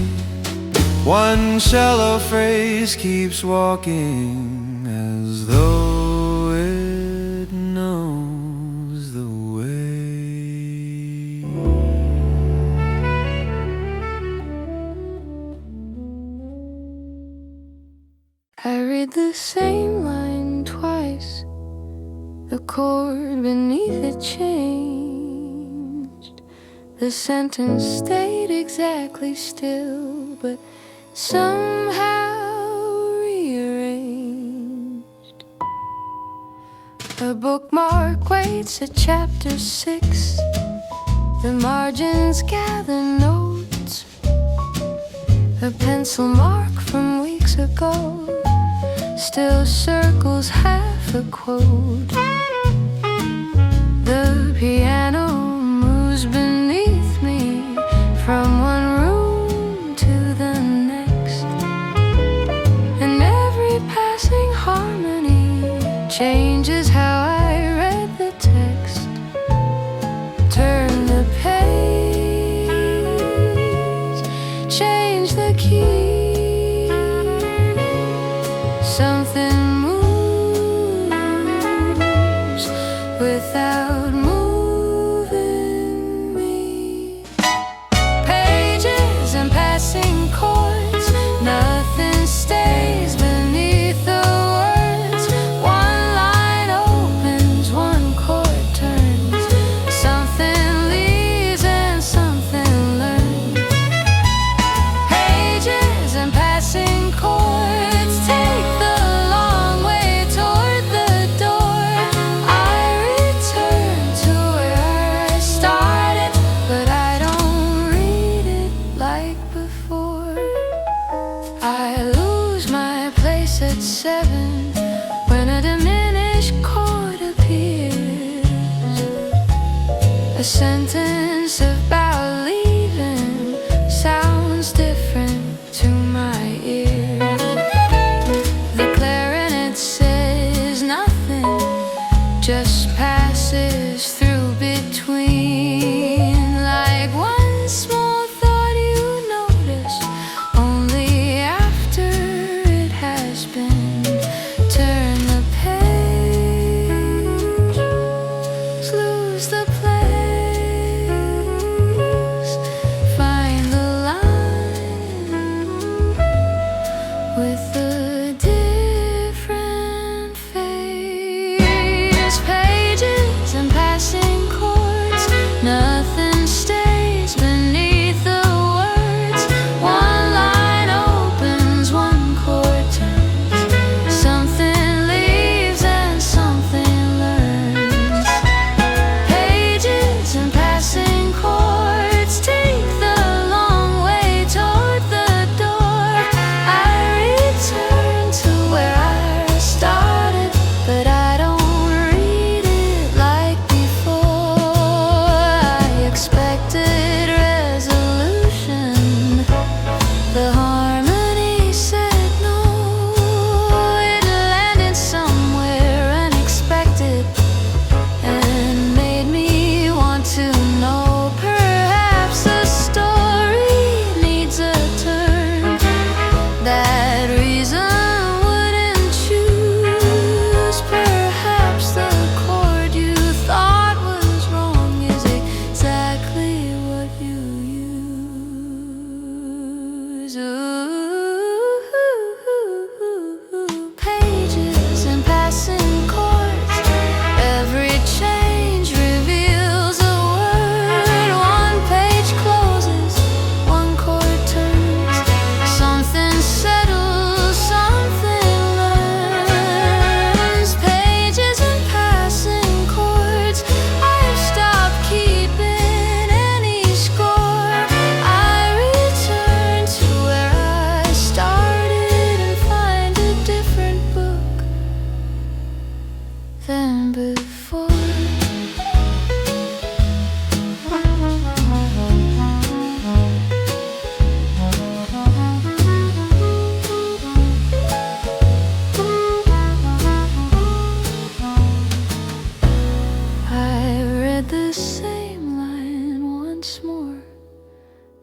Speaker 2: One cello phrase keeps walking as though it knows the way.
Speaker 1: I read the same line twice. The chord beneath it changed. The sentence stayed exactly still, but somehow rearranged. A bookmark waits at chapter 6. The margins gather notes. A pencil mark from weeks ago still circles half a quote. The piano moves beneath me from one room to the next, and every passing harmony changes how I read the text. Turn the page, change the key, something moves without moving me. Pages and passing chords, nothing stays beneath the words. One line opens, one chord turns, something leaves and something learns. Pages and passing chords take the long way toward the door. I return to where I started, but I don't read it like before. I lose my place at 7 when a diminished chord appears. A sentence about leaving sounds different to my ear. The clarinet says nothing, just passes through between, like one small thought you notice only after it has been. Turn the page, lose the place.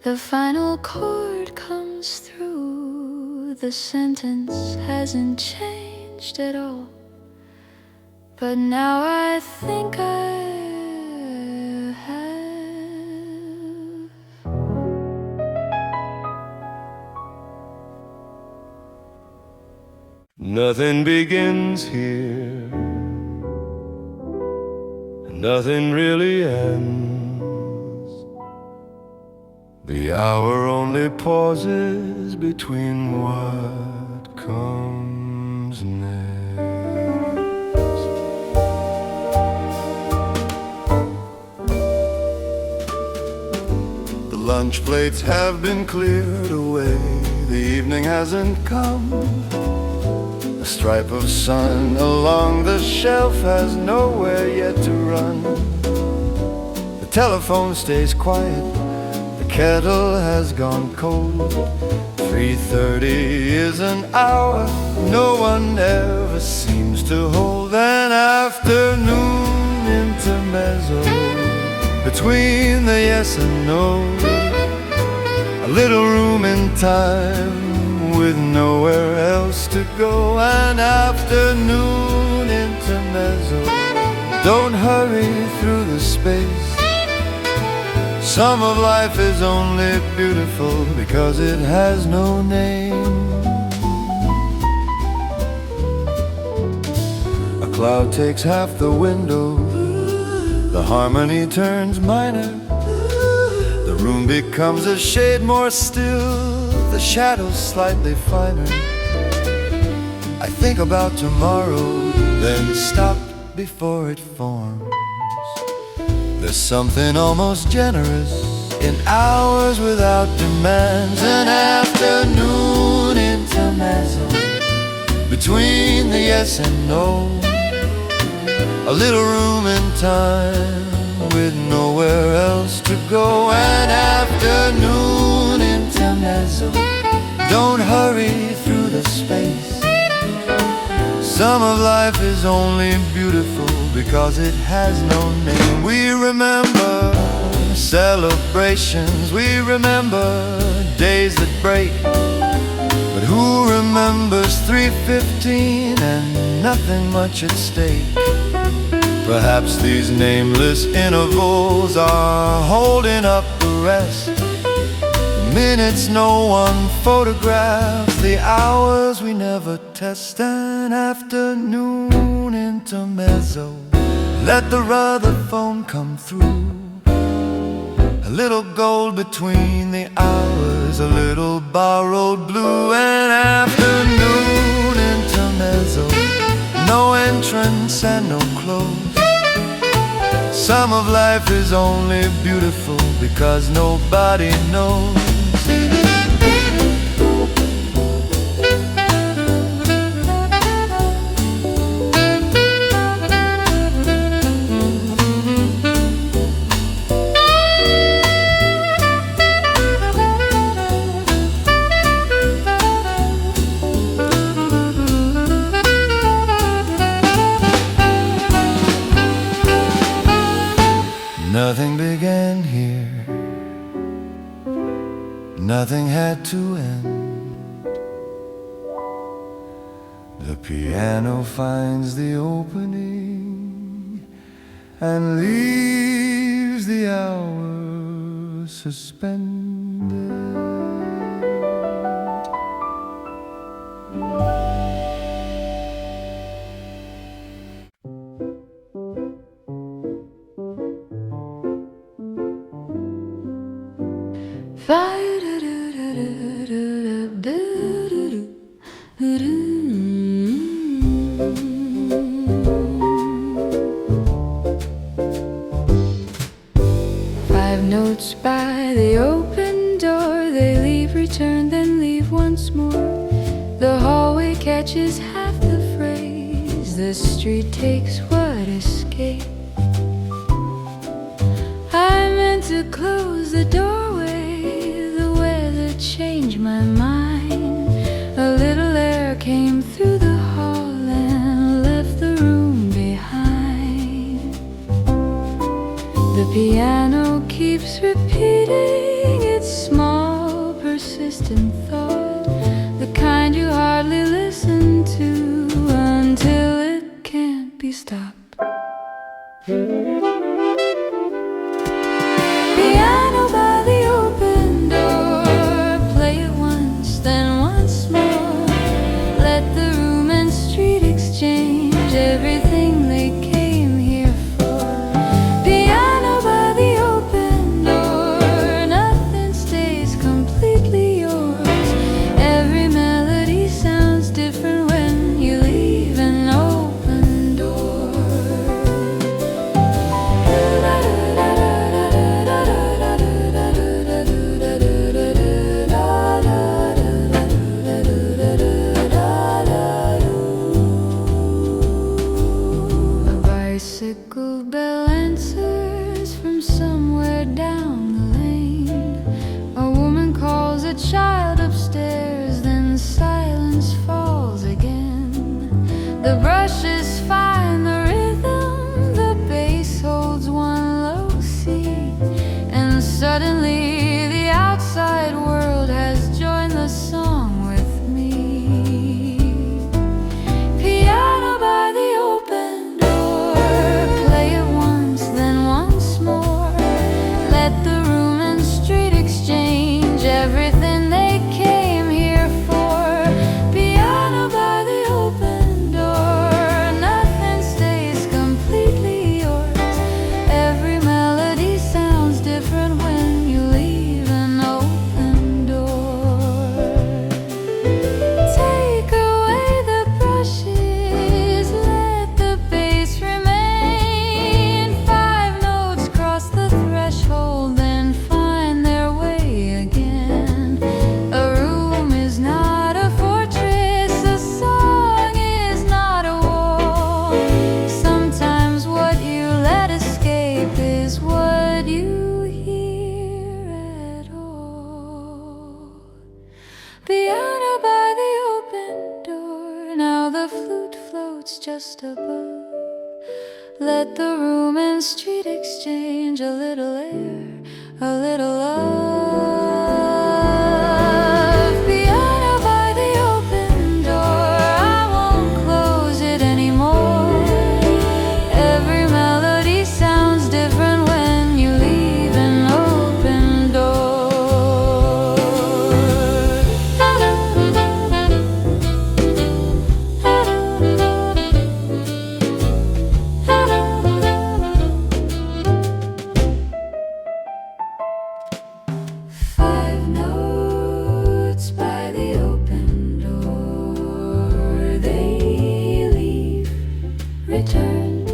Speaker 1: The final chord comes through. The sentence hasn't changed at all, but now I think I have.
Speaker 2: Nothing begins here, nothing really ends. The hour only pauses between what comes next. The lunch plates have been cleared away. The evening hasn't come. A stripe of sun along the shelf has nowhere yet to run. The telephone stays quiet. The kettle has gone cold. 3:30 is an hour no one ever seems to hold. An afternoon intermezzo between the yes and no. A little room in time with nowhere else to go. An afternoon intermezzo. Don't hurry through the space. Some of life is only beautiful because it has no name. A cloud takes half the window. The harmony turns minor. The room becomes a shade more still. The shadows slightly finer. I think about tomorrow, then stop before it forms. There's something almost generous in hours without demands. An afternoon intermezzo between the yes and no. A little room in time with nowhere else to go. An afternoon intermezzo. Don't hurry through the space. Some of life is only beautiful because it has no name. We remember celebrations, we remember days that break. But who remembers 3:15 and nothing much at stake? Perhaps these nameless intervals are holding up the rest. The minutes no one photographs, the hours we never test. An afternoon intermezzo. Let the Rutherphone come through. A little gold between the hours, a little borrowed blue. An afternoon intermezzo. No entrance and no close. Some of life is only beautiful because nobody knows. Nothing began here, nothing had to end. The piano finds the opening and leaves the hours suspended.
Speaker 1: Five notes by the open door. They leave, return, then leave once more. The hallway catches half the phrase. The street takes what escape. I meant to close the doorway. The weather changed my mind. A little air came through the hall and left the room behind. The piano keeps repeating its small child upstairs, then silence falls again. The brush is fine, the rhythm, the bass holds one low C, and suddenly the outside world has joined the song with me. Piano by the open door, play it once, then once more. Let the room and street exchange everything they came here for. Piano by the open door, nothing stays completely yours. Every melody sounds different when you leave an open door. Take away the brushes, let the bass remain. 5 notes cross the threshold, then find their way again. A room is not a fortress, a song is not a wall. Sometimes what you let escape is what you hear at all. Piano by the open door, now the flute floats just above. Let the room and street exchange a little air, a little love. Piano by the open door, I won't close it anymore. Every melody sounds different when you leave an open door. Five notes by the open door, they leave, return,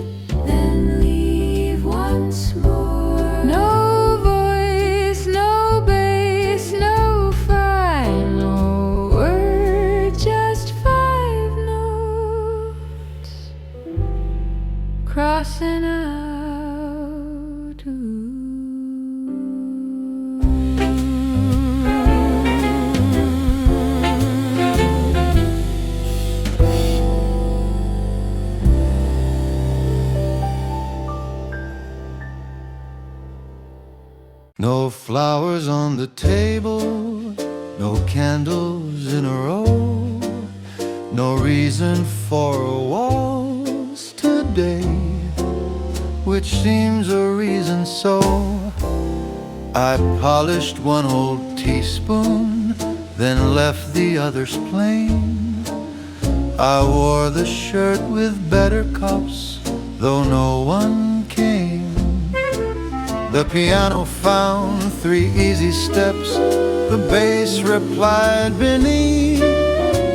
Speaker 1: then leave once more. No voice, no bass, no final word, just 5 notes crossing out.
Speaker 2: No flowers on the table, no candles in a row, no reason for a waltz today, which seems a reason so. I polished one old teaspoon, then left the others plain. I wore the shirt with better cups, though no one came. The piano found 3 easy steps, the bass replied beneath.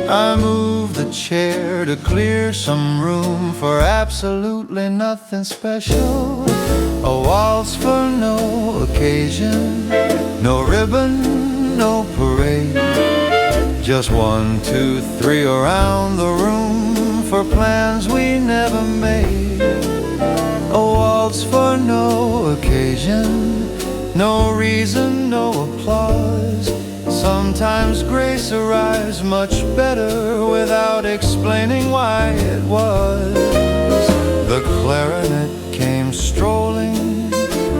Speaker 2: I moved the chair to clear some room for absolutely nothing special. A waltz for no occasion, no ribbon, no parade. Just 1, 2, 3 around the room for plans we never made. A waltz for no occasion, no reason, no applause. Sometimes grace arrives much better without explaining why it was. The clarinet came strolling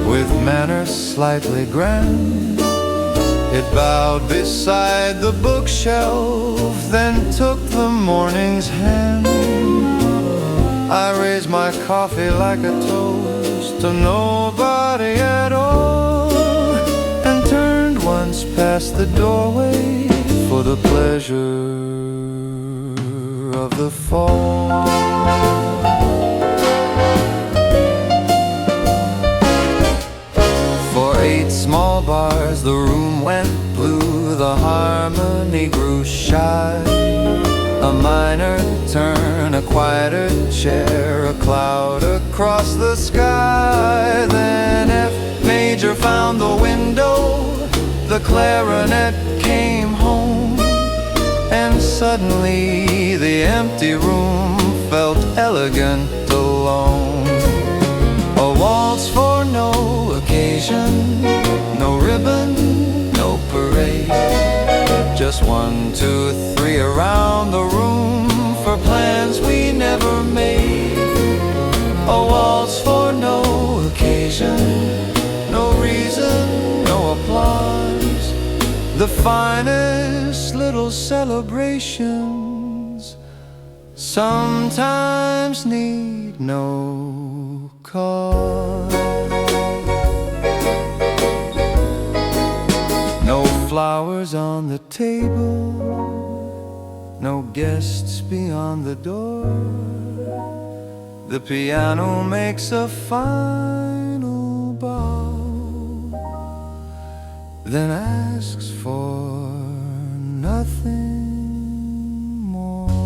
Speaker 2: with manners slightly grand. It bowed beside the bookshelf, then took the morning's hand. I raised my coffee like a toast to nobody at all, and turned once past the doorway for the pleasure of the fall. For 8 small bars the room went blue, the harmony grew shy. A minor turn, a quieter chair, a cloud across the sky. Then F major found the window, the clarinet came home, and suddenly the empty room felt elegant alone. A waltz for no occasion, no ribbon, no parade. Just 1, 2, 3 around the room for plans we never made. A waltz for no occasion, no reason, no applause. The finest little celebrations sometimes need no cause. No flowers on the table, no guests beyond the door. The piano makes a final bow, then asks for nothing more.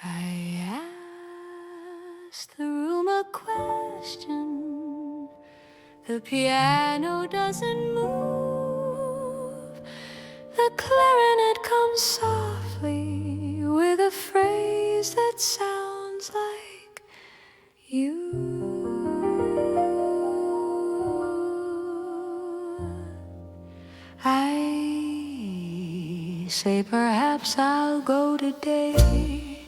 Speaker 1: I asked the room a question. The piano doesn't move. The clarinet comes softly with a phrase that sounds like you. I say perhaps I'll go today.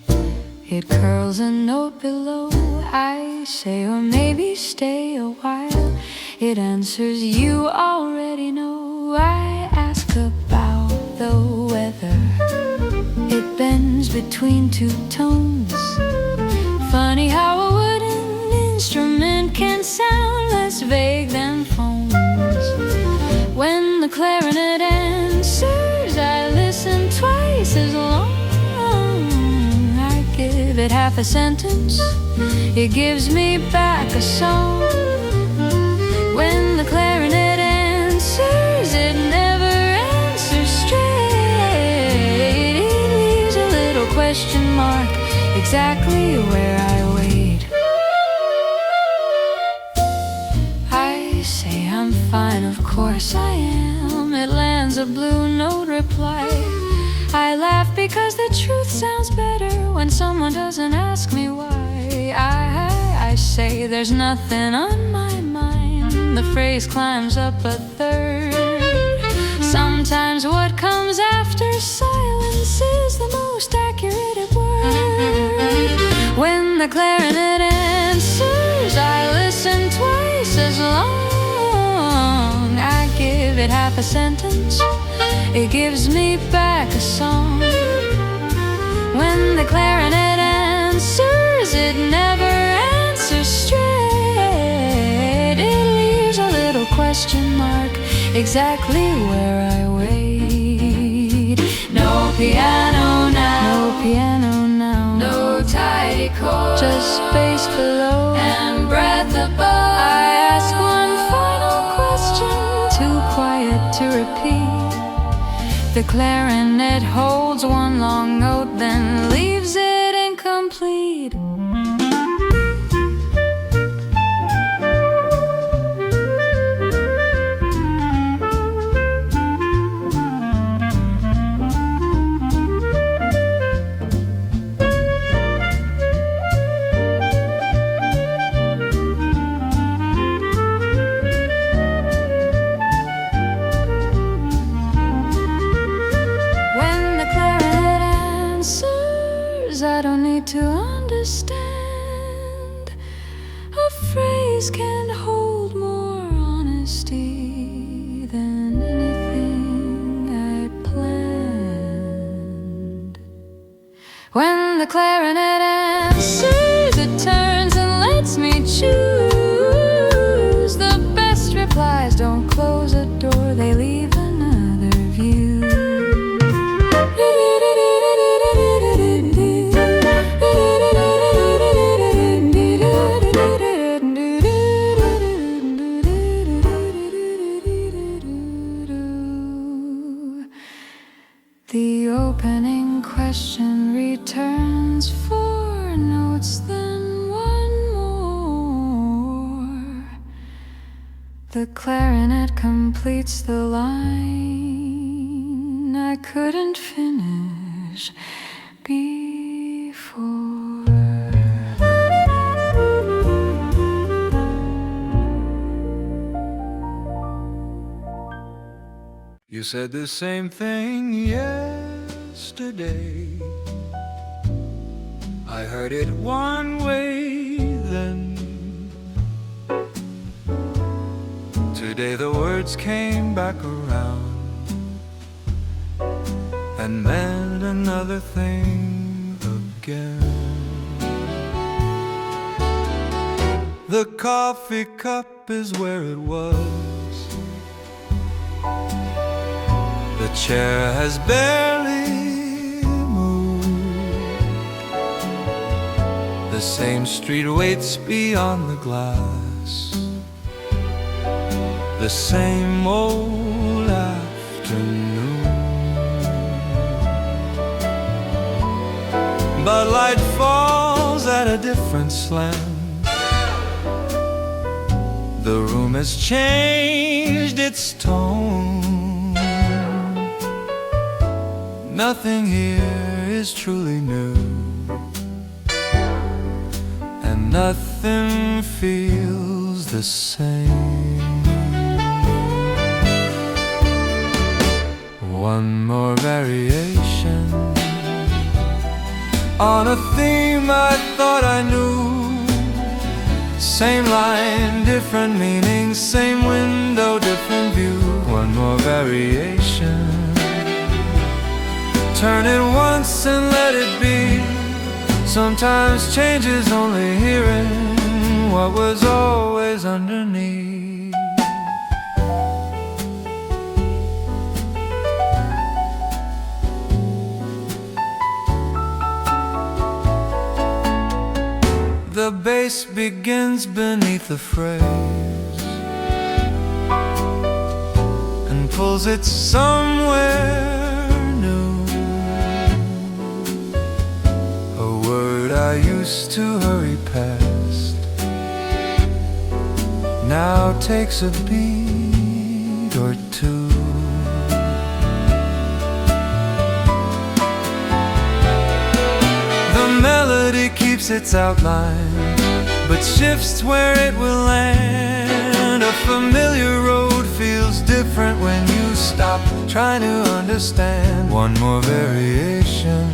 Speaker 1: It curls a note below. I say, or maybe stay a while. It answers, you already know. I ask about the weather. It bends between two tones. Funny how a wooden instrument can sound less vague than phones. When the clarinet answers, I listen twice as long. I give it half a sentence, it gives me back a song. When the clarinet answers, it never answers straight. It leaves a little question mark exactly where I wait. I say I'm fine, of course I am. It lands a blue note reply. I laugh because the truth sounds better when someone doesn't ask me why. I say there's nothing on my mind. The phrase climbs up a third. Sometimes what comes after silence is the most accurate word. When the clarinet answers, I listen twice as long. I give it half a sentence, it gives me back a song. When the clarinet answers, it never answers straight. It leaves a little question mark exactly where I wait. No piano now, no piano now, no tidy chords, just space below and breath above. I ask one final question, too quiet to repeat. The clarinet holds one long note, then leaves it incomplete. I don't need to understand. A phrase can hold more honesty than anything I planned. When the clarinet answers, it turns and lets me choose. The best replies don't close a door, they leave another view. The opening question returns 4 notes, then one more. The clarinet completes the line I couldn't finish before.
Speaker 2: said the same thing yesterday. I heard it one way then. Today the words came back around and meant another thing again. The coffee cup is where it was. The chair has barely moved. The same street waits beyond the glass. The same old afternoon. But light falls at a different slant. The room has changed its tone. Nothing here is truly new, and nothing feels the same. One more variation on a theme I thought I knew. Same line, different meaning, same window, different view. One more variation. Turn it once and let it be. Sometimes change is only hearing what was always underneath. The bass begins beneath the phrase and pulls it somewhere new. A word I used to hurry past now takes a beat or two. The melody keeps its outline, but shifts where it will land. A familiar road feels different when you stop trying to understand. One more variation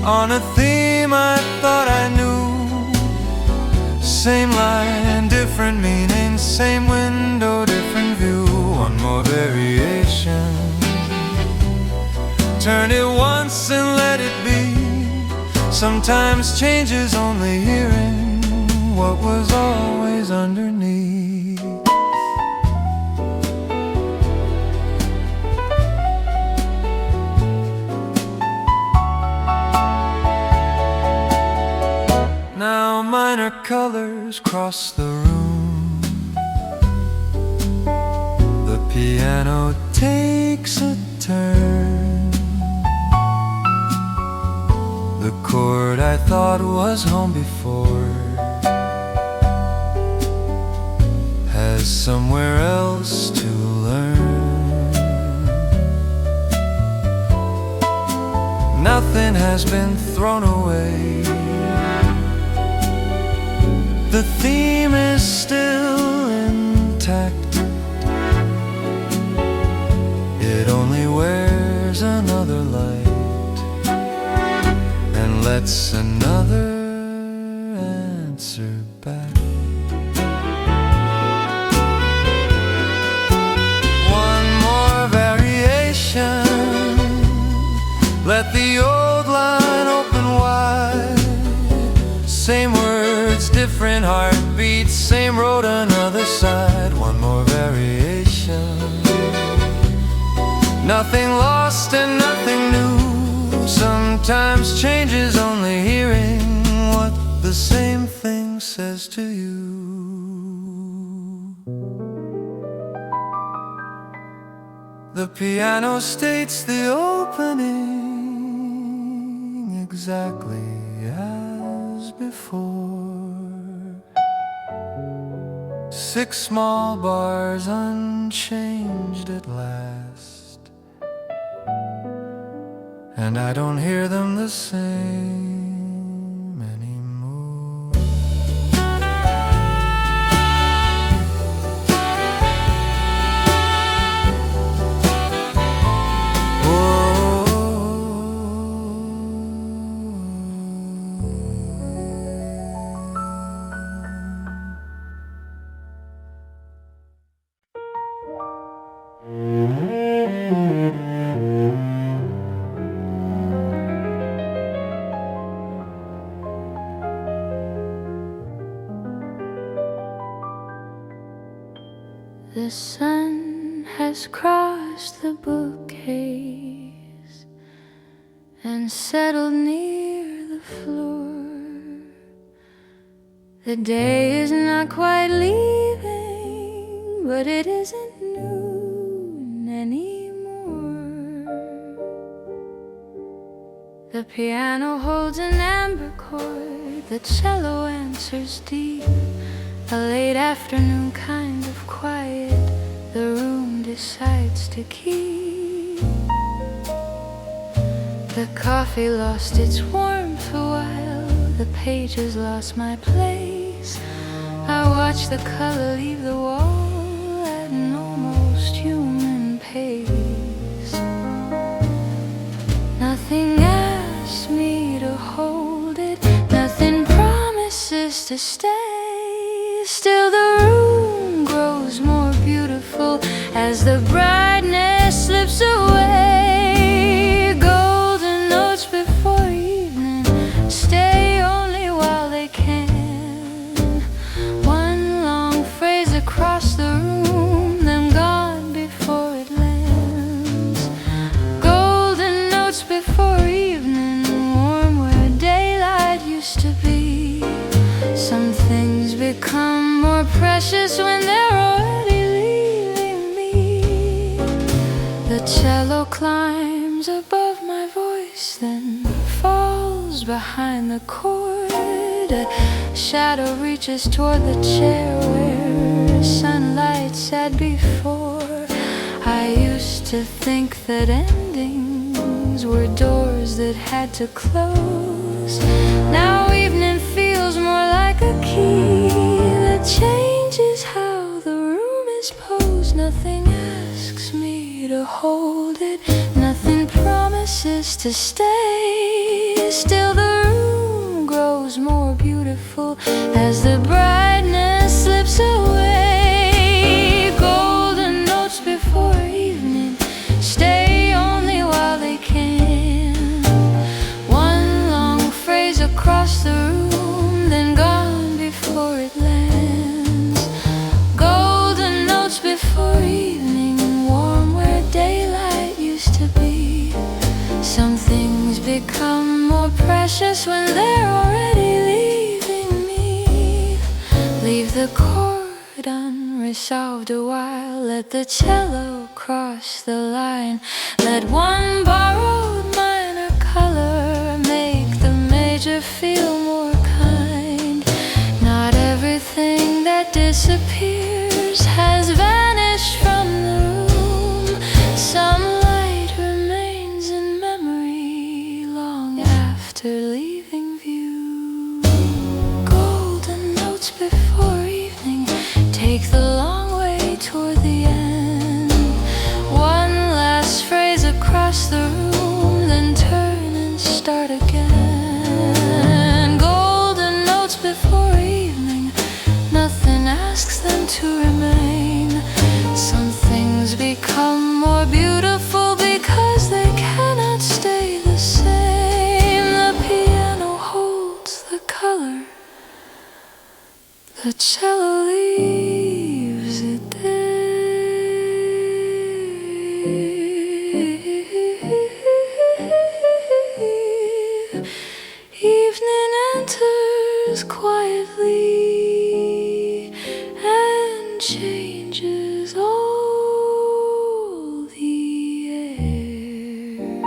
Speaker 2: on a theme I thought I knew. Same line, different meaning, same window, different view. One more variation. Turn it once and let it be. Sometimes change is only hearing what was always underneath. Now minor colors cross the room. The piano takes a turn. The chord I thought was home before has somewhere else to learn. Nothing has been thrown away. The theme is still intact. It only wears another light and lets another answer back. One more variation. Let the old line open wide. Same words, different heartbeats, same road, another side. One more variation. Nothing lost and nothing new. Sometimes change is only hearing what the same thing says to you. The piano states the opening exactly as before. 6 small bars unchanged at last, and I don't hear them the same anymore.
Speaker 1: The sun has crossed the bookcase and settled near the floor. The day is not quite leaving, but it isn't noon anymore. The piano holds an amber chord, the cello answers deep. A late afternoon kind of quiet the room decides to keep. The coffee lost its warmth a while, the pages lost my place. I watch the color leave the wall at an almost human pace. Nothing asks me to hold it, nothing promises to stay. Still the room grows more beautiful as the brightness slips away. Golden notes before evening stay only while they can. One long phrase across the room, then gone before it lands. Golden notes before evening, warm where daylight used to be. Some things become more precious when they're already leaving me. The cello climbs above my voice, then falls behind the chord. A shadow reaches toward the chair where sunlight sat before. I used to think that endings were doors that had to close. Now evening feels more like a key that changes how the room is posed. Nothing asks me to hold it, nothing promises to stay. Still the room grows more beautiful as the brightness slips away. Golden notes before evening stay only while they can. One long phrase across the room, then gone before it lands. Golden notes before evening, warm where daylight used to be. Some things become more precious when they're already leaving me. Leave the chord unresolved a while, let the cello cross the line. Let one borrowed minor color make the major feel more kind. Not everything that disappears has vanished from the room. Some light remains in memory long after leaving view. Golden notes before evening take the long way toward the end. One last phrase across the room, then turn and start again. Golden notes before evening, nothing asks them to remain. Some things become more beautiful because they cannot stay the same. The piano holds the color, the cello leaves it there. Evening enters quietly and changes all the air.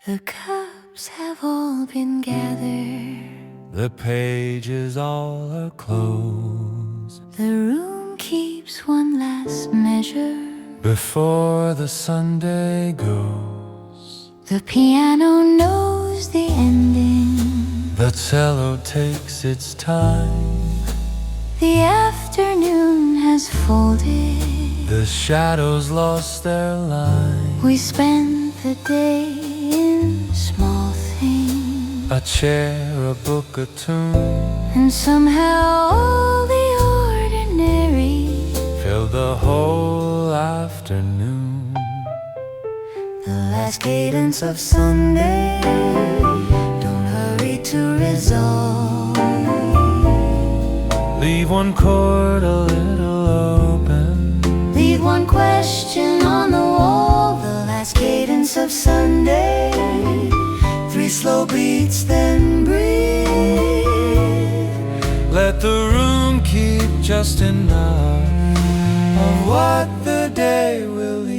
Speaker 1: The cups have all been gathered,
Speaker 2: The pages all are closed
Speaker 1: the room keeps one last measure.
Speaker 2: before the Sunday goes.
Speaker 1: The piano knows the ending,
Speaker 2: The cello takes its time.
Speaker 1: the afternoon has folded.
Speaker 2: The shadows lost their line.
Speaker 1: We spend the day in small things,
Speaker 2: A chair, a book, a tune,
Speaker 1: and somehow all the fill the whole afternoon.
Speaker 2: The last
Speaker 1: last cadence of Sunday. Don't hurry to resolve.
Speaker 2: Leave one chord a little open.
Speaker 1: Leave one question on the wall. The last cadence of Sunday. 3 slow beats, then breathe.
Speaker 2: Let the room keep just enough of what the day will leave.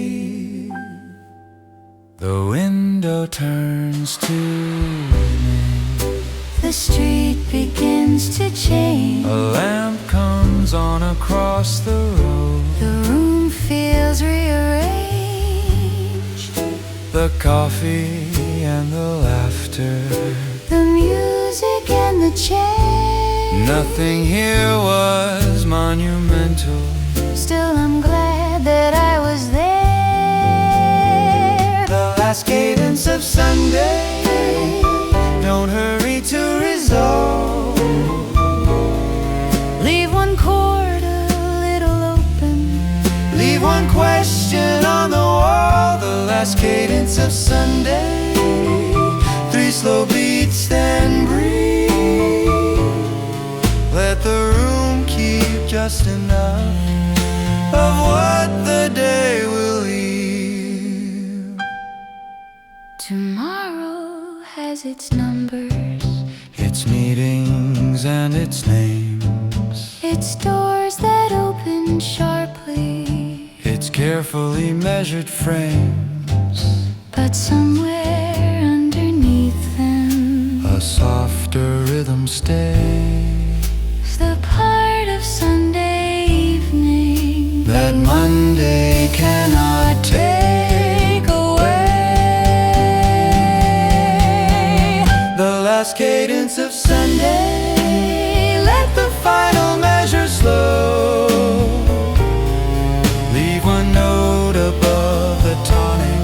Speaker 2: The window turns to evening.
Speaker 1: The street begins to change.
Speaker 2: A lamp comes on across the road.
Speaker 1: The room feels rearranged.
Speaker 2: The coffee and the laughter,
Speaker 1: The music and the change.
Speaker 2: nothing here was monumental.
Speaker 1: Still I'm glad that I was there.
Speaker 2: The last cadence of Sunday. Don't hurry to resolve.
Speaker 1: Leave one chord a little open.
Speaker 2: Leave one question on the wall. The last cadence of Sunday. 3 slow beats, then breathe. Let the room keep just enough of what the day will leave.
Speaker 1: Tomorrow has its numbers,
Speaker 2: Its meetings and its names.
Speaker 1: its doors that open sharply.
Speaker 2: Its carefully measured frames.
Speaker 1: But somewhere underneath them,
Speaker 2: A softer rhythm stays.
Speaker 1: the part of Sunday evening
Speaker 2: That Monday cannot take away. The last cadence of Sunday. Let the final measure slow. Leave one note above the tonic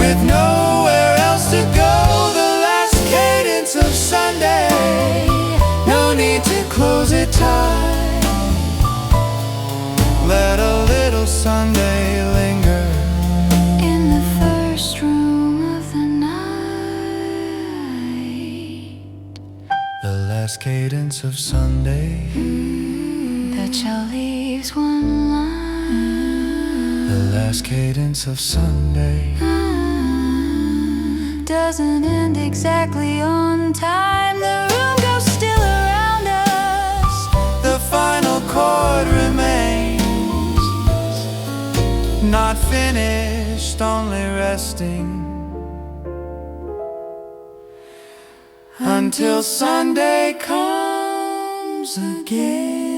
Speaker 2: with nowhere else to go. The last cadence of Sunday. No need to close it tight. Let a little Sunday linger
Speaker 1: in the first room of the night.
Speaker 2: the last cadence of Sunday.
Speaker 1: The cello leaves one line.
Speaker 2: The last cadence of Sunday.
Speaker 1: Doesn't end exactly on time. The room goes still around us.
Speaker 2: The final chord remains. Not finished, only resting. Until Sunday comes again.